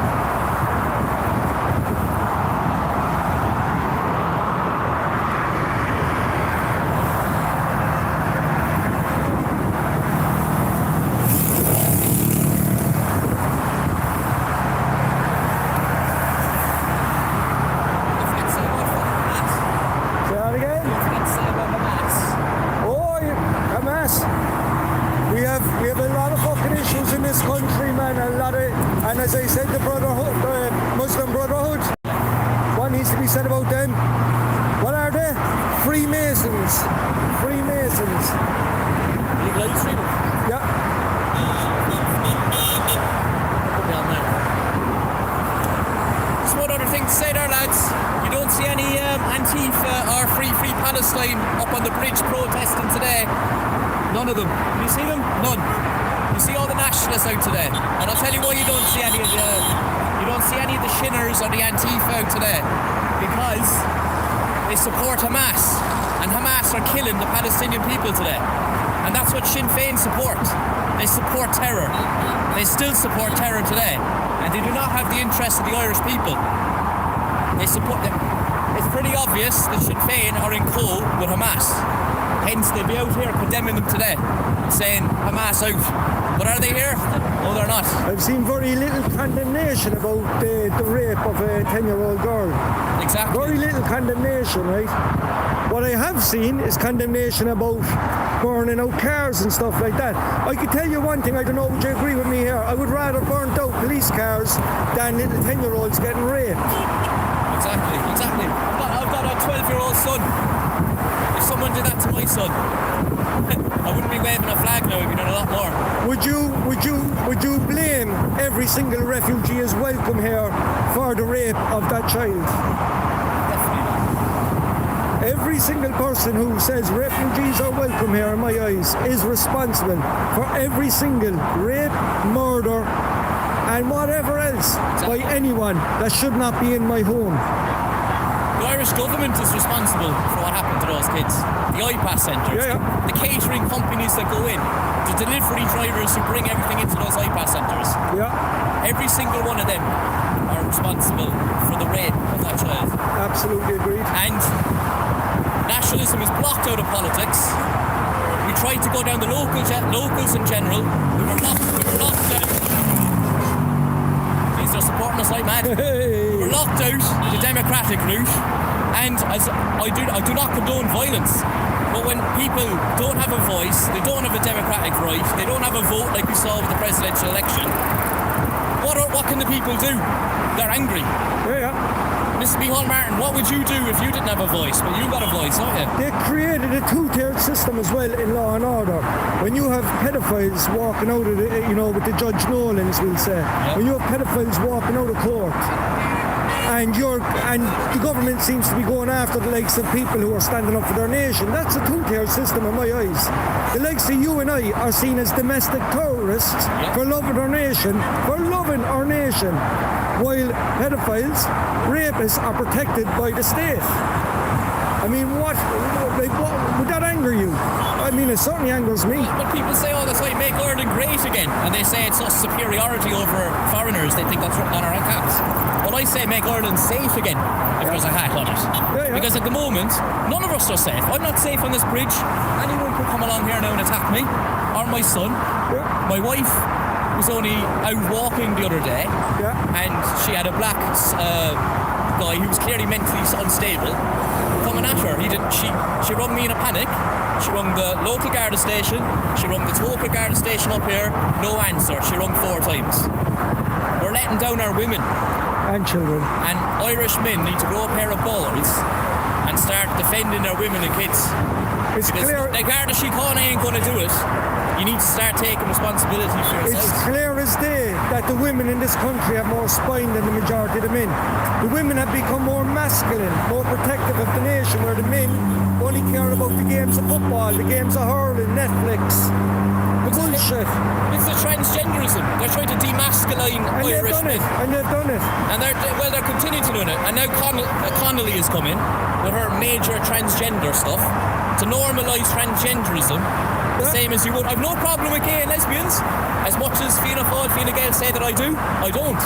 Say that again? Oh, Hamas. We have a lot of fucking issues in this country, man. And as I said, the Brotherhood, the Muslim Brotherhood. What needs to be said about them? What are they? Freemasons. Freemasons. Yeah. Just one other thing to say there, lads. You don't see any Antifa or Free Palestine up on the bridge protesting today. None of them. You see them? None. You see all the nationalists out today. And I'll tell you why you don't see any of the Shinners or the Antifa out today. Because they support Hamas. And Hamas are killing the Palestinian people today. And that's what Sinn Féin support. They support terror. They still support terror today. And they do not have the interest of the Irish people. They support them. It's pretty obvious that Sinn Féin are in co with Hamas. Hence, they'll be out here condemning them today, saying Hamas out. But are they here? No, they're not. I've seen very little condemnation about the rape of a 10-year-old girl. Exactly. Very little condemnation, right? What I have seen is condemnation about burning out cars and stuff like that. I could tell you one thing, I don't know, would you agree with me here? I would rather burnt out police cars than little 10-year-olds getting raped. Exactly. I've got a 12-year-old son. If someone did that to my son, I wouldn't be waving a flag now. I'd be doing a lot more. Would you blame every single refugee is welcome here for the rape of that child? Definitely. Every single person who says refugees are welcome here, in my eyes, is responsible for every single rape, murder, and whatever else by anyone that should not be in my home. The Irish government is responsible for what happened to those kids. The iPass centres, the catering companies that go in, the delivery drivers who bring everything into those iPass centres. Yeah, Every single one of them are responsible for the rape of that child. absolutely agreed. And nationalism is blocked out of politics. We tried to go down the locals in general. We were locked out. They're supporting us like mad. Hey. We're locked out the democratic route, and as I do not condone violence. But when people don't have a voice, they don't have a democratic right, they don't have a vote like we saw with the presidential election. What can the people do? They're angry. Yeah. Mr. Micheál Martin, what would you do if you didn't have a voice? But you got a voice, don't you? They created a two-tiered system as well in law and order. When you have pedophiles walking out of with the Judge Nolans, we'll say. Yep. When you have pedophiles walking out of court, and the government seems to be going after the likes of people who are standing up for their nation. That's a two-tier system in my eyes. The likes of you and I are seen as domestic terrorists for loving our nation, while pedophiles, rapists are protected by the state. I mean, what would that anger you? I mean, it certainly angers me. But people say all the time, make Ireland great again, and they say it's us superiority over foreigners. They think that's written on our caps. Well, I say make Ireland safe again if there's a hat on it. Yeah. Because at the moment, none of us are safe. I'm not safe on this bridge. Anyone could come along here now and attack me, or my son. Yeah. My wife was only out walking the other day, and she had a black guy who was clearly mentally unstable coming at her. She rung me in a panic. She rung the local Garda station. She rung the local Garda station up here. No answer. She rung 4 times. We're letting down our women. And children. And Irish men need to grow a pair of balls and start defending their women and kids. It's Because clear. the Garda Síochána ain't going to do it. You need to start taking responsibility for It's yourselves. clear as day that the women in this country have more spine than the majority of the men. The women have become more masculine, more protective of the nation, where the men only care about the games of football, the games of hurling, Netflix, the bullshit. It's the transgenderism. They're trying to demasculine And they've Irish done men. it, and they've done it. And they're continuing to do it. And now Connolly has come in with her major transgender stuff to normalise transgenderism, the same as you would. I've no problem with gay and lesbians, as much as Fianna Fáil, Fine Gael say that I do. I don't.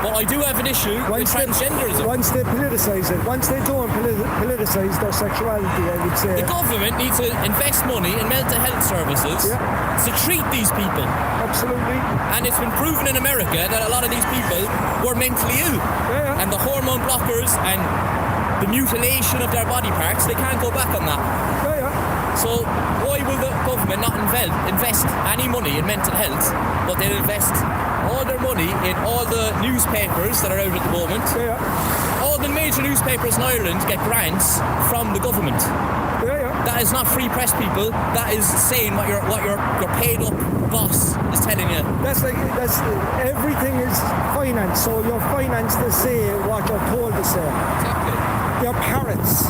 But I do have an issue with transgenderism. Once they politicise it, once they don't politicise their sexuality, I would say. The government needs to invest money in mental health services to treat these people. Absolutely. And it's been proven in America that a lot of these people were mentally ill. Yeah. And the hormone blockers and the mutilation of their body parts, they can't go back on that. Yeah. So why will the government not invest any money in mental health, but they'll invest all their money in all the newspapers that are out at the moment? Yeah. All the major newspapers in Ireland get grants from the government. Yeah. That is not free press, people. That is saying what your paid up boss is telling you. That's everything is finance. So you're financed to say what you're told to say. Exactly. They're parrots.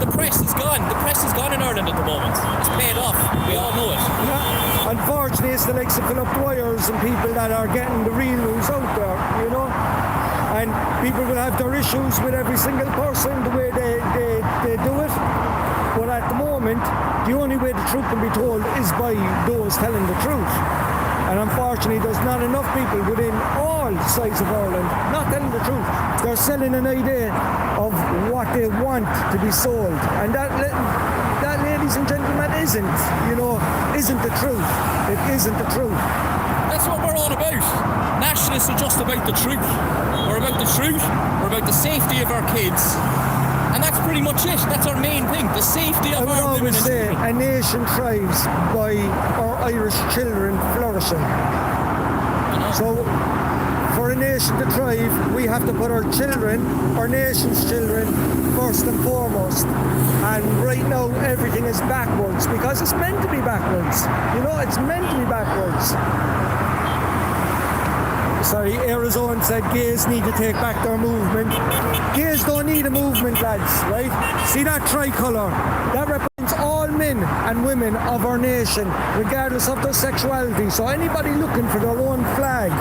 The press is gone. The press is gone in Ireland at the moment. It's paid off. We all know it. Yeah. Unfortunately, it's the likes of Philip Dwyers and people that are getting the real news out there, you know. And people will have their issues with every single person, the way they do it. But at the moment, the only way the truth can be told is by those telling the truth. And unfortunately, there's not enough people within all sides of Ireland not telling the truth. They're selling an idea of what they want to be sold. And that, ladies and gentlemen, isn't the truth. It isn't the truth. That's what we're all about. Nationalists are just about the truth. We're about the truth. We're about the safety of our kids. And that's pretty much it. That's our main thing. The safety of our women and children. A nation thrives by our Irish children flourishing. So, for a nation to thrive, we have to put our children, our nation's children, first and foremost. And right now, everything is backwards because it's meant to be backwards. You know, it's meant to be backwards. Sorry, Arizona said gays need to take back their movement. Gays don't need a movement, lads, right? See that tricolour? That represents all men and women of our nation, regardless of their sexuality. So anybody looking for their own flag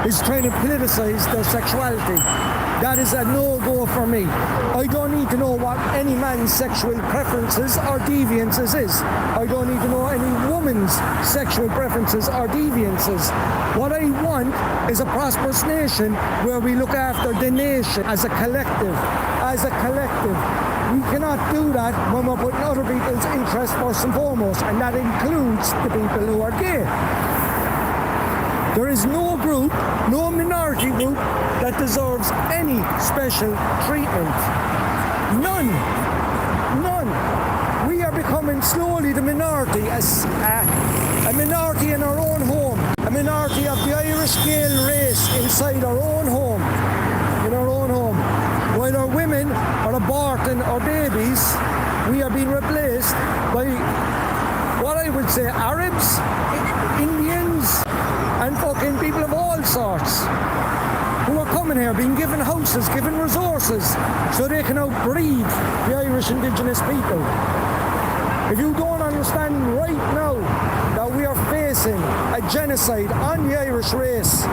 is trying to politicise their sexuality. That is a no-go for me. I don't need to know what any man's sexual preferences or deviances is. I don't need to know any woman's sexual preferences or deviances. What I want is a prosperous nation where we look after the nation as a collective. As a collective. We cannot do that when we're putting other people's interests first and foremost, and that includes the people who are gay. There is no group, no minority group that deserves any special treatment. None. We are becoming slowly the minority, a minority in our own home, a minority of the Irish Gael race inside our own home, in our own home. While our women are aborting our babies, we are being replaced by what I would say Arabs, Indians, and fucking people of all sorts who are coming here, being given houses, given resources, so they can outbreed the Irish indigenous people. If you don't understand right now that we are facing a genocide on the Irish race,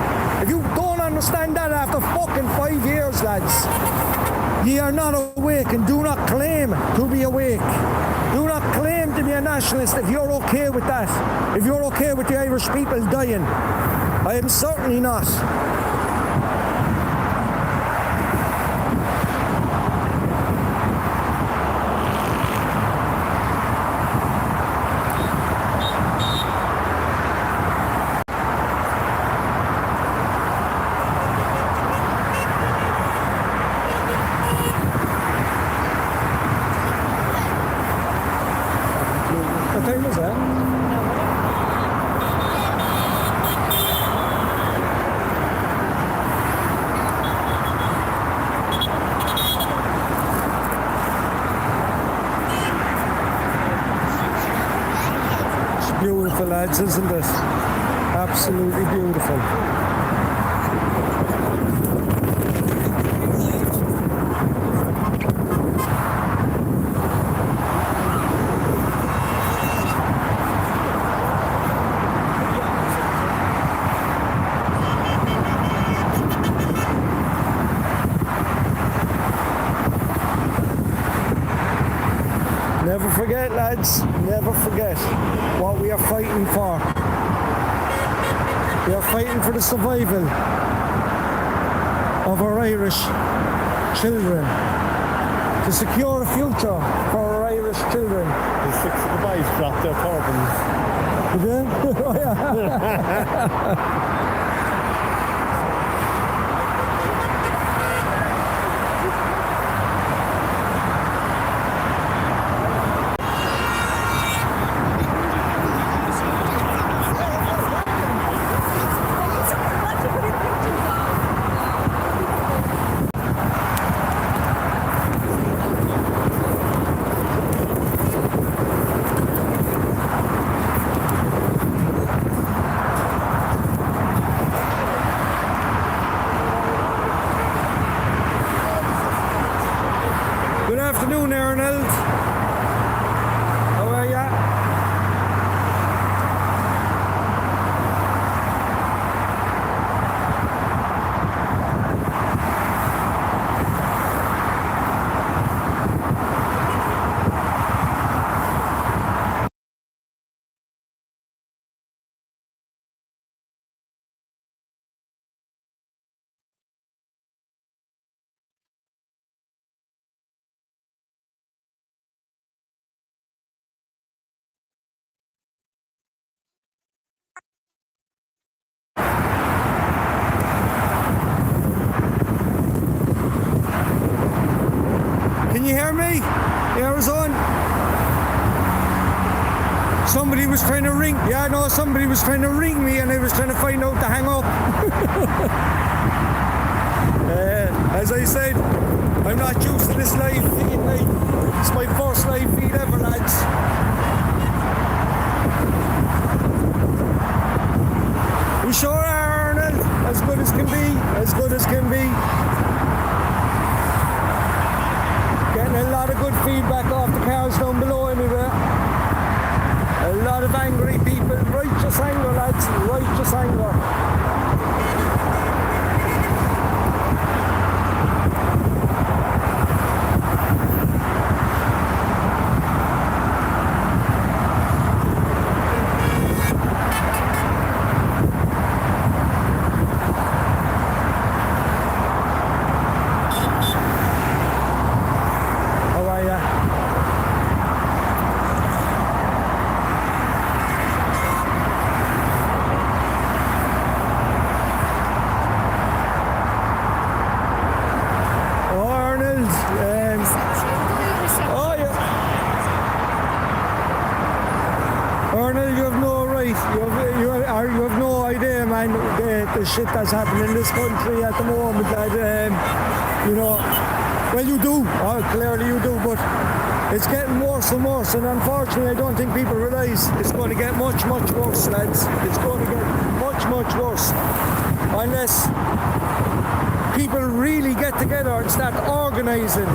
if you don't understand that after fucking 5 years, lads, ye are not awake, and do not claim to be awake. Do not claim to be a nationalist if you're okay with that. If you're okay with the Irish people dying. I am certainly not. What time is that? beautiful, lads, isn't it? Absolutely beautiful. Never forget, lads, never forget what we are fighting for. We are fighting for the survival of our Irish children, to secure a future for our Irish children. The 6 of the boys dropped their turbans. Good afternoon, Arnold. How are ya? Can you hear me? The air's on. Somebody was trying to ring. Yeah, no, somebody was trying to ring me and I was trying to find out to hang up. As I said, I'm not used to this live feed. It's my first live feed ever, lads. You sure are, Arnold? As good as can be. As good as can be. Getting a lot of good feedback off the cars down below anyway. A lot of angry people. Righteous anger, lads. Righteous anger. How are ya? Arnold, oh yeah. Arnold, you have no right. You have no idea, man. The shit that's happening in this country at the moment. That you know, well, you do. Clearly, you do. But it's getting worse and worse. And unfortunately, I don't think people realise it's going to get much, much worse, lads. It's going to get much, much worse unless people really get together and start organising.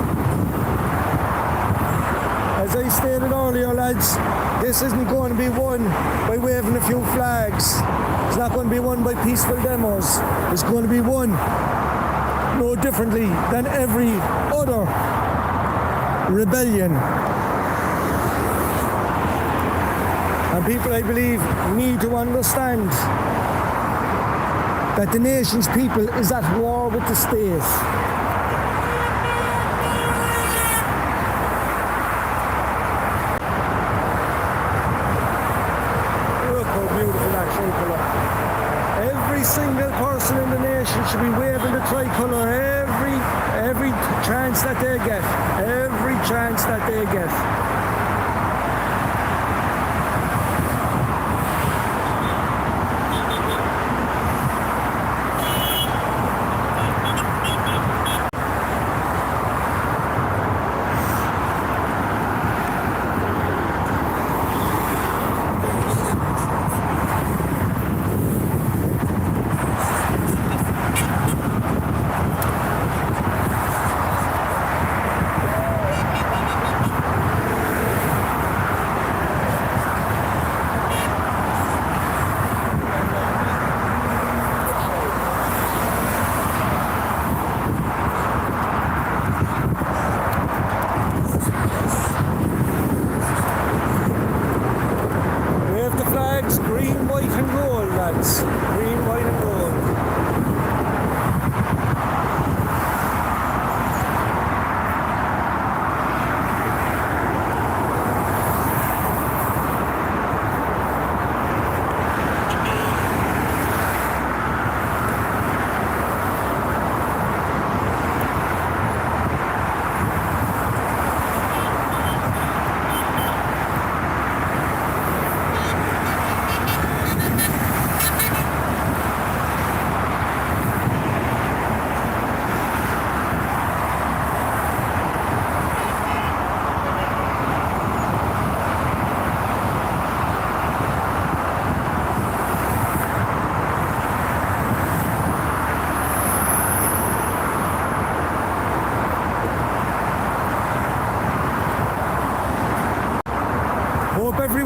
As I stated earlier, lads, this isn't going to be won by waving a few flags. It's not going to be won by peaceful demos. It's going to be won no differently than every other rebellion. And people, I believe, need to understand that the nation's people is at war with the state. Look how beautiful that tricolour. Every single person in the nation should be waving the tricolour every chance that they get. Every chance that they get.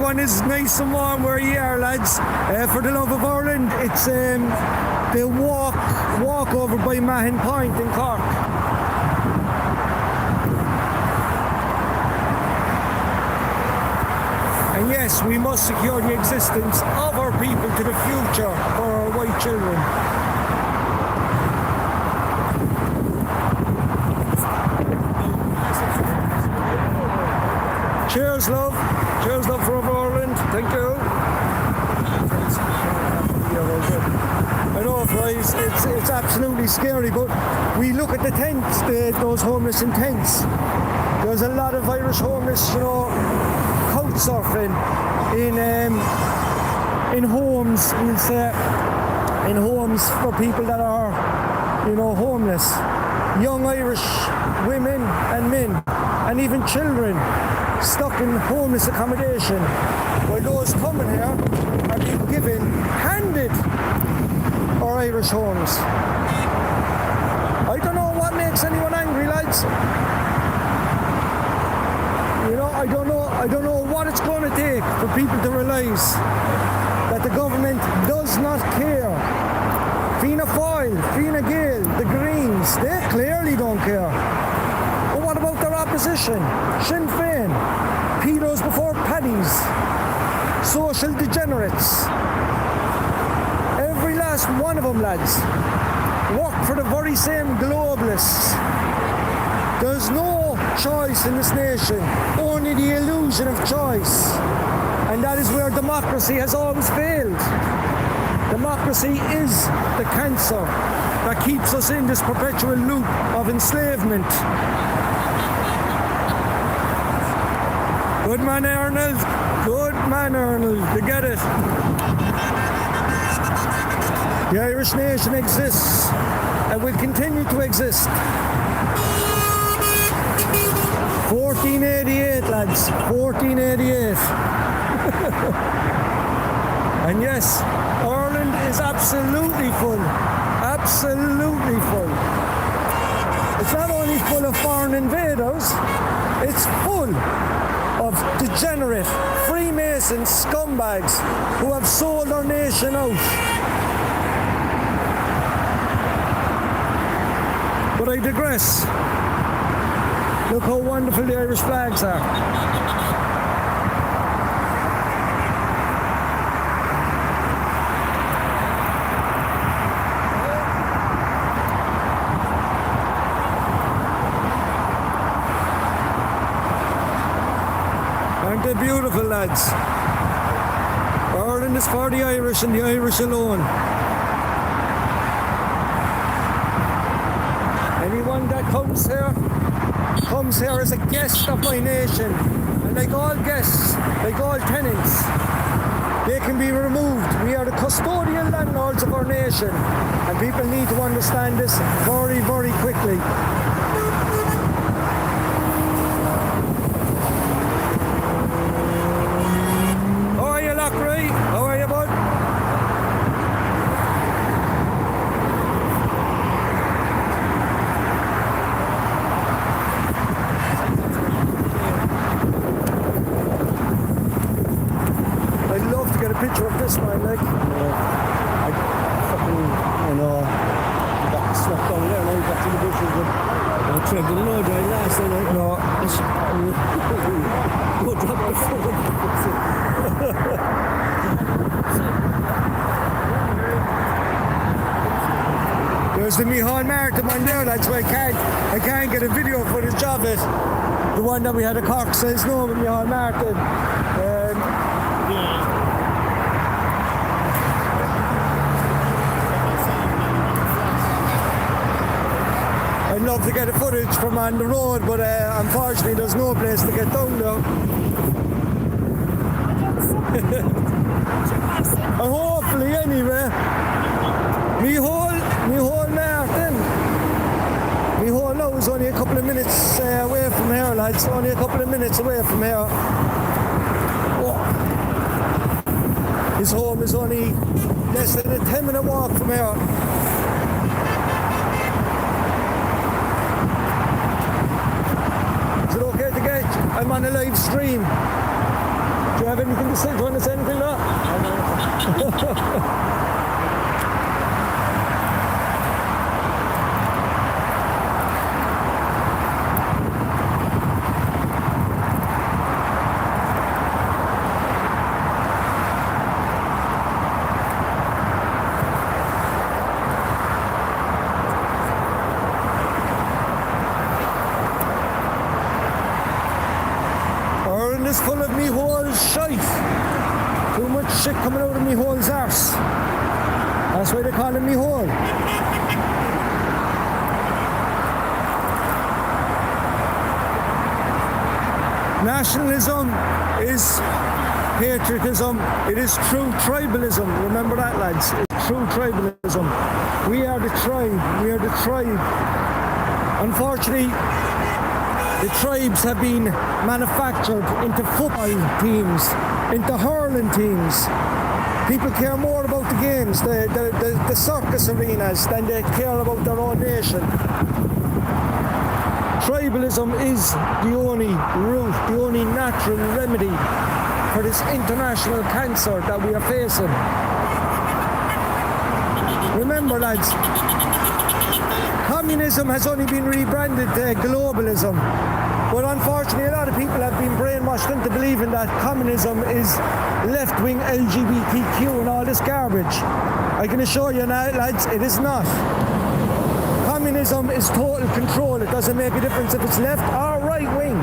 everyone is nice and warm where you are, lads. For the love of Ireland, it's the walk over by Mahon Point in Cork. And yes, we must secure the existence of our people to the future for our white children. Cheers, love. Cheers, love, for Ireland. Thank you. I know, guys, it's absolutely scary, but we look at the tents, those homeless in tents. There's a lot of Irish homeless, you know, couch surfing in homes, we'll say, in homes for people that are, you know, homeless. Young Irish women and men, and even children, stuck in homeless accommodation, while those coming here are being handed our Irish homes. I don't know what makes anyone angry, lads. You know, I don't know what it's going to take for people to realise that the government does not care. Fianna Fáil, Fine Gael, the Greens, they clearly don't care. But what about their opposition? Sinn Féin, pedos before paddies, social degenerates. Every last one of them, lads, work for the very same globalists. There's no choice in this nation, only the illusion of choice. And that is where democracy has always failed. Democracy is the cancer that keeps us in this perpetual loop of enslavement. Good man, Arnold. Good man, Arnold. You get it. The Irish nation exists and will continue to exist. 1488, lads. 1488. And yes, Ireland is absolutely full. Absolutely full. It's not only full of foreign invaders, it's full of degenerate Freemason scumbags who have sold our nation out. But I digress. Look how wonderful the Irish flags are. Aren't they beautiful, lads? Ireland is for the Irish and the Irish alone. Anyone that comes here as a guest of my nation, and like all guests, like all tenants, they can be removed. We are the custodial landlords of our nation, and people need to understand this very, very quickly. How are you, Lockray? How are you, bud? Picture of this man, like. I got swept down there, now you got to the bushes, but I tried to load right last night. No, go drop the phone. There's the Micheál Martin one there, that's why I can't get a video footage of it. The one that we had a Cork says no, but Micheál Martin. I'd love to get the footage from on the road, but unfortunately there's no place to get down now. Hopefully anyway. Micheál Martin. Micheál now is only a couple of minutes away from here, lads. Only a couple of minutes away from here. Oh. His home is only less than a 10-minute walk from here. I'm on a live stream. Do you have anything to say? Do you want to say anything now? Ireland is full of me whole shite. Too much shit coming out of me hole's arse. That's why they call him me hole. Nationalism is patriotism. It is true tribalism. Remember that, lads. It's true tribalism. We are the tribe. We are the tribe. Unfortunately, the tribes have been manufactured into football teams, into hurling teams. People care more about the games, the circus arenas, than they care about their own nation. Tribalism is the only route, the only natural remedy for this international cancer that we are facing. Remember, lads, communism has only been rebranded to globalism. But unfortunately, a lot of people have been brainwashed into believing that communism is left-wing LGBTQ and all this garbage. I can assure you now, lads, it is not. Communism is total control. It doesn't make a difference if it's left or right-wing.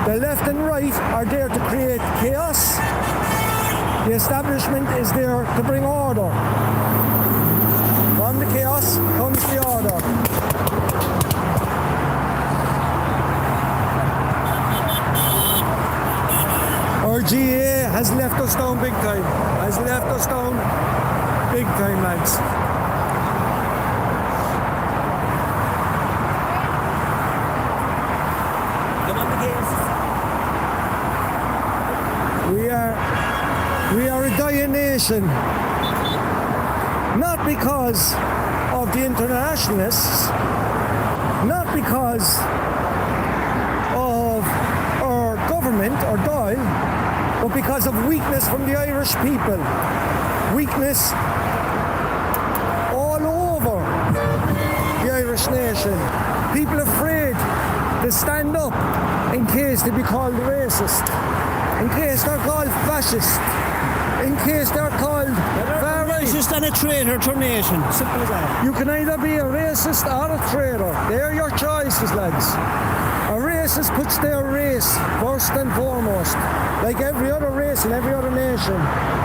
The left and right are there to create chaos. The establishment is there to bring order. From the chaos comes the order. Our GA has left us down big time. Has left us down big time, lads. Come on, the games. We are a dying nation. Not because of the internationalists, not because of our government or Dáil, but because of weakness from the Irish people. Weakness all over the Irish nation. People afraid to stand up in case they be called racist, in case they're called fascist, in case they're called far right. Racist and a traitor to nation. Simple as that. You can either be a racist or a traitor. They're your choices, lads. A racist puts their race first and foremost. Like every other race in every other nation.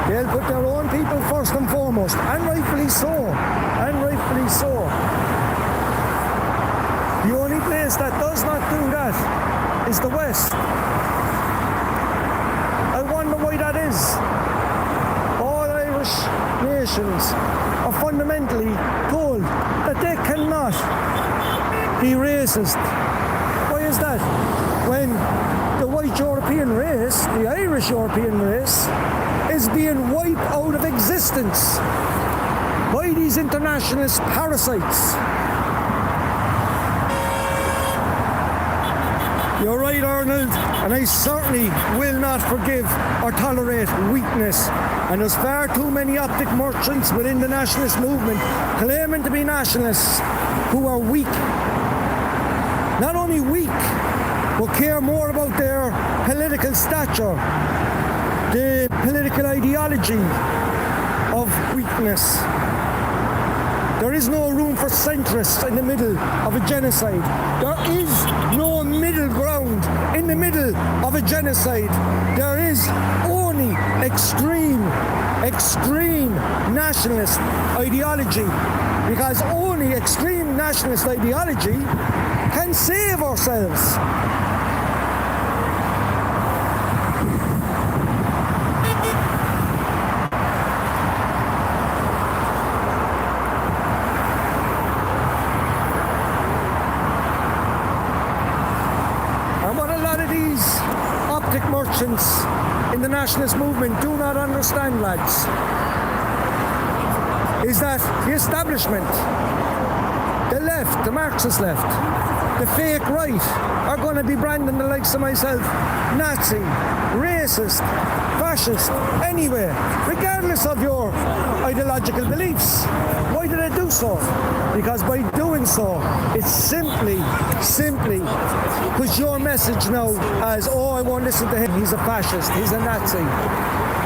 They'll put their own people first and foremost. And rightfully so. And rightfully so. The only place that does not do that is the West. I wonder why that is. All Irish nations are fundamentally told that they cannot be racist. Why is that? When the white European race, the Irish European race, is being wiped out of existence by these internationalist parasites. You're right, Arnold, and I certainly will not forgive or tolerate weakness. And there's far too many optic merchants within the nationalist movement claiming to be nationalists who are weak. Not only weak, but care more about their political stature, the political ideology of weakness. There is no room for centrists in the middle of a genocide. There is no middle ground in the middle of a genocide. There is only extreme nationalist ideology, because only extreme nationalist ideology can save ourselves. Merchants in the nationalist movement do not understand, lads, is that the establishment, the left, the Marxist left, the fake right are going to be branding the likes of myself Nazi, racist, fascist, anyway, regardless of your ideological beliefs. Why do they do so? Because by doing so, it's simply push your message now as, oh, I won't listen to him, he's a fascist, he's a Nazi.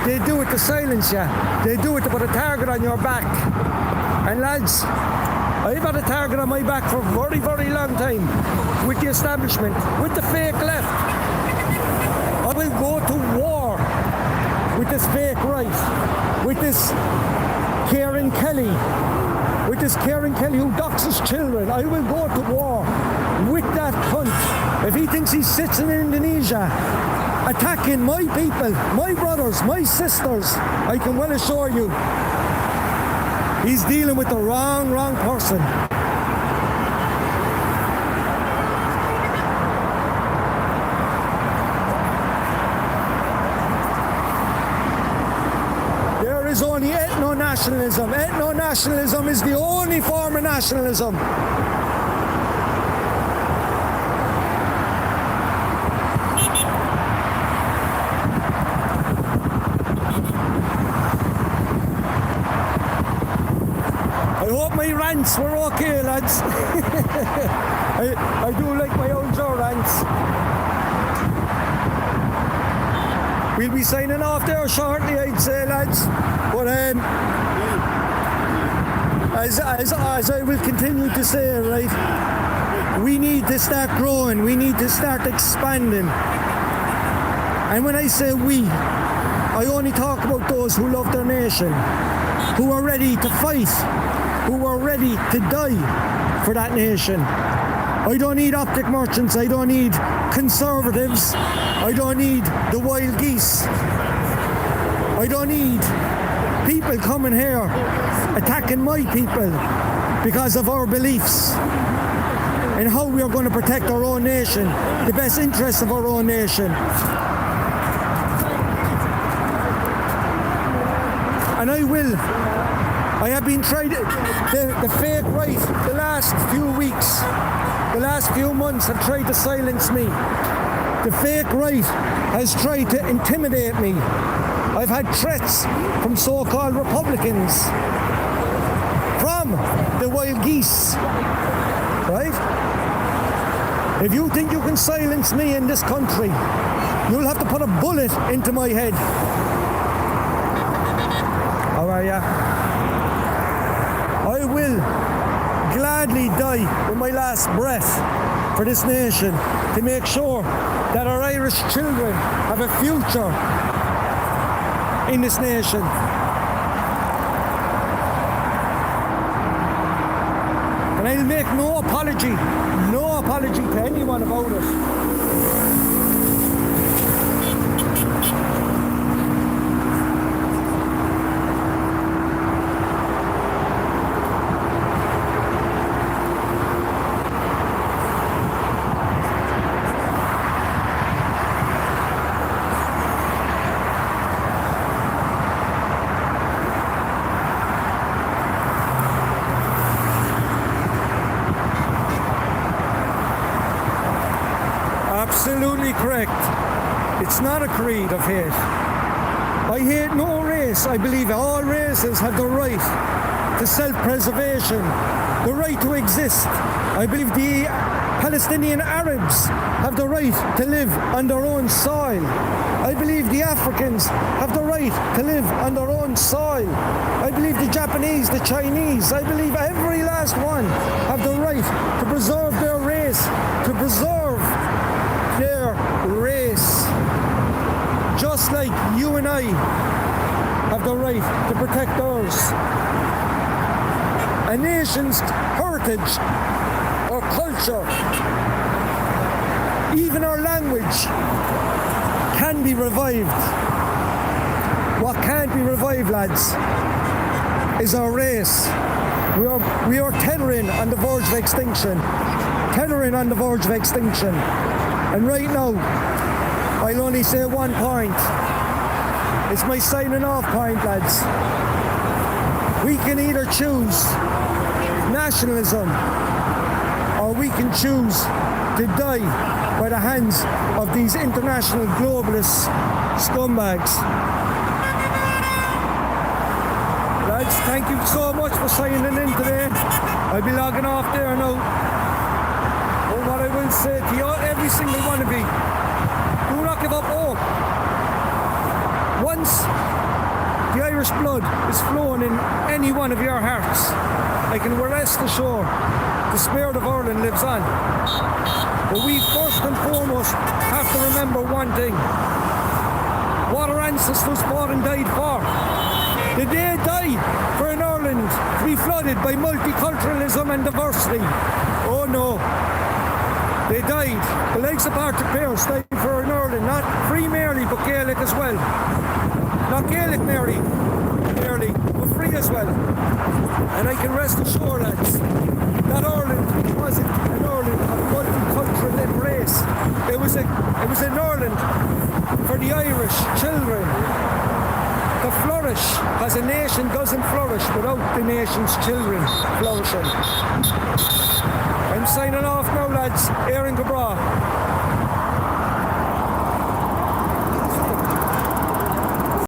They do it to silence you. They do it to put a target on your back. And lads, I've had a target on my back for a very, very long time with the establishment, with the fake left. I will go to war with this fake right, with this Karen Kelly, who doxes children. I will go to war with that cunt. If he thinks he sits in Indonesia attacking my people, my brothers, my sisters, I can well assure you, he's dealing with the wrong person. There is only ethno-nationalism. Ethno-nationalism is the only form of nationalism. My rants were okay, lads. I do like my own Ger rants. We'll be signing off there shortly, I'd say, lads. But as I will continue to say, right, we need to start growing. We need to start expanding. And when I say we, I only talk about those who love their nation, who are ready to fight, who are ready to die for that nation. I don't need optic merchants, I don't need conservatives, I don't need the wild geese. I don't need people coming here attacking my people because of our beliefs and how we are going to protect our own nation, the best interests of our own nation. And I will. I have been tried, the fake right, the last few weeks, the last few months have tried to silence me. The fake right has tried to intimidate me. I've had threats from so-called Republicans, from the wild geese, right? If you think you can silence me in this country, you'll have to put a bullet into my head. How are ya? I will gladly die with my last breath for this nation to make sure that our Irish children have a future in this nation. And I'll make no apology to anyone about it. Absolutely correct. It's not a creed of hate. I hate no race. I believe all races have the right to self-preservation, the right to exist. I believe the Palestinian Arabs have the right to live on their own soil. I believe the Africans have the right to live on their own soil. I believe the Japanese, the Chinese, I believe every last one have the right to preserve their race, to preserve their race. Just like you and I have the right to protect ours. A nation's heritage or culture, even our language, can be revived. What can't be revived, lads, is our race. We are teetering on the verge of extinction. Teetering on the verge of extinction. And right now, I'll only say one point. It's my signing off point, lads. We can either choose nationalism or or we can choose to die by the hands of these international globalist scumbags. Lads, thank you so much for signing in today. I'll be logging off there now. But what I will say to you, every single one of you, do not give up hope. Once the Irish blood is flowing in any one of your hearts, I can rest assured the spirit of Ireland lives on. But we first and foremost have to remember one thing. What our ancestors fought and died for. Did they die for an Ireland to be flooded by multiculturalism and diversity? Oh no. They died. The likes of Patrick Pearse died for an Ireland, not free merely, but Gaelic as well. Not Gaelic merely, but free as well. And I can rest assured, lads, that Ireland wasn't an Ireland of multicultural embrace. It was an Ireland for the Irish children to flourish, as a nation doesn't flourish without the nation's children flourishing. I'm signing off now, lads. Aaron Gabra.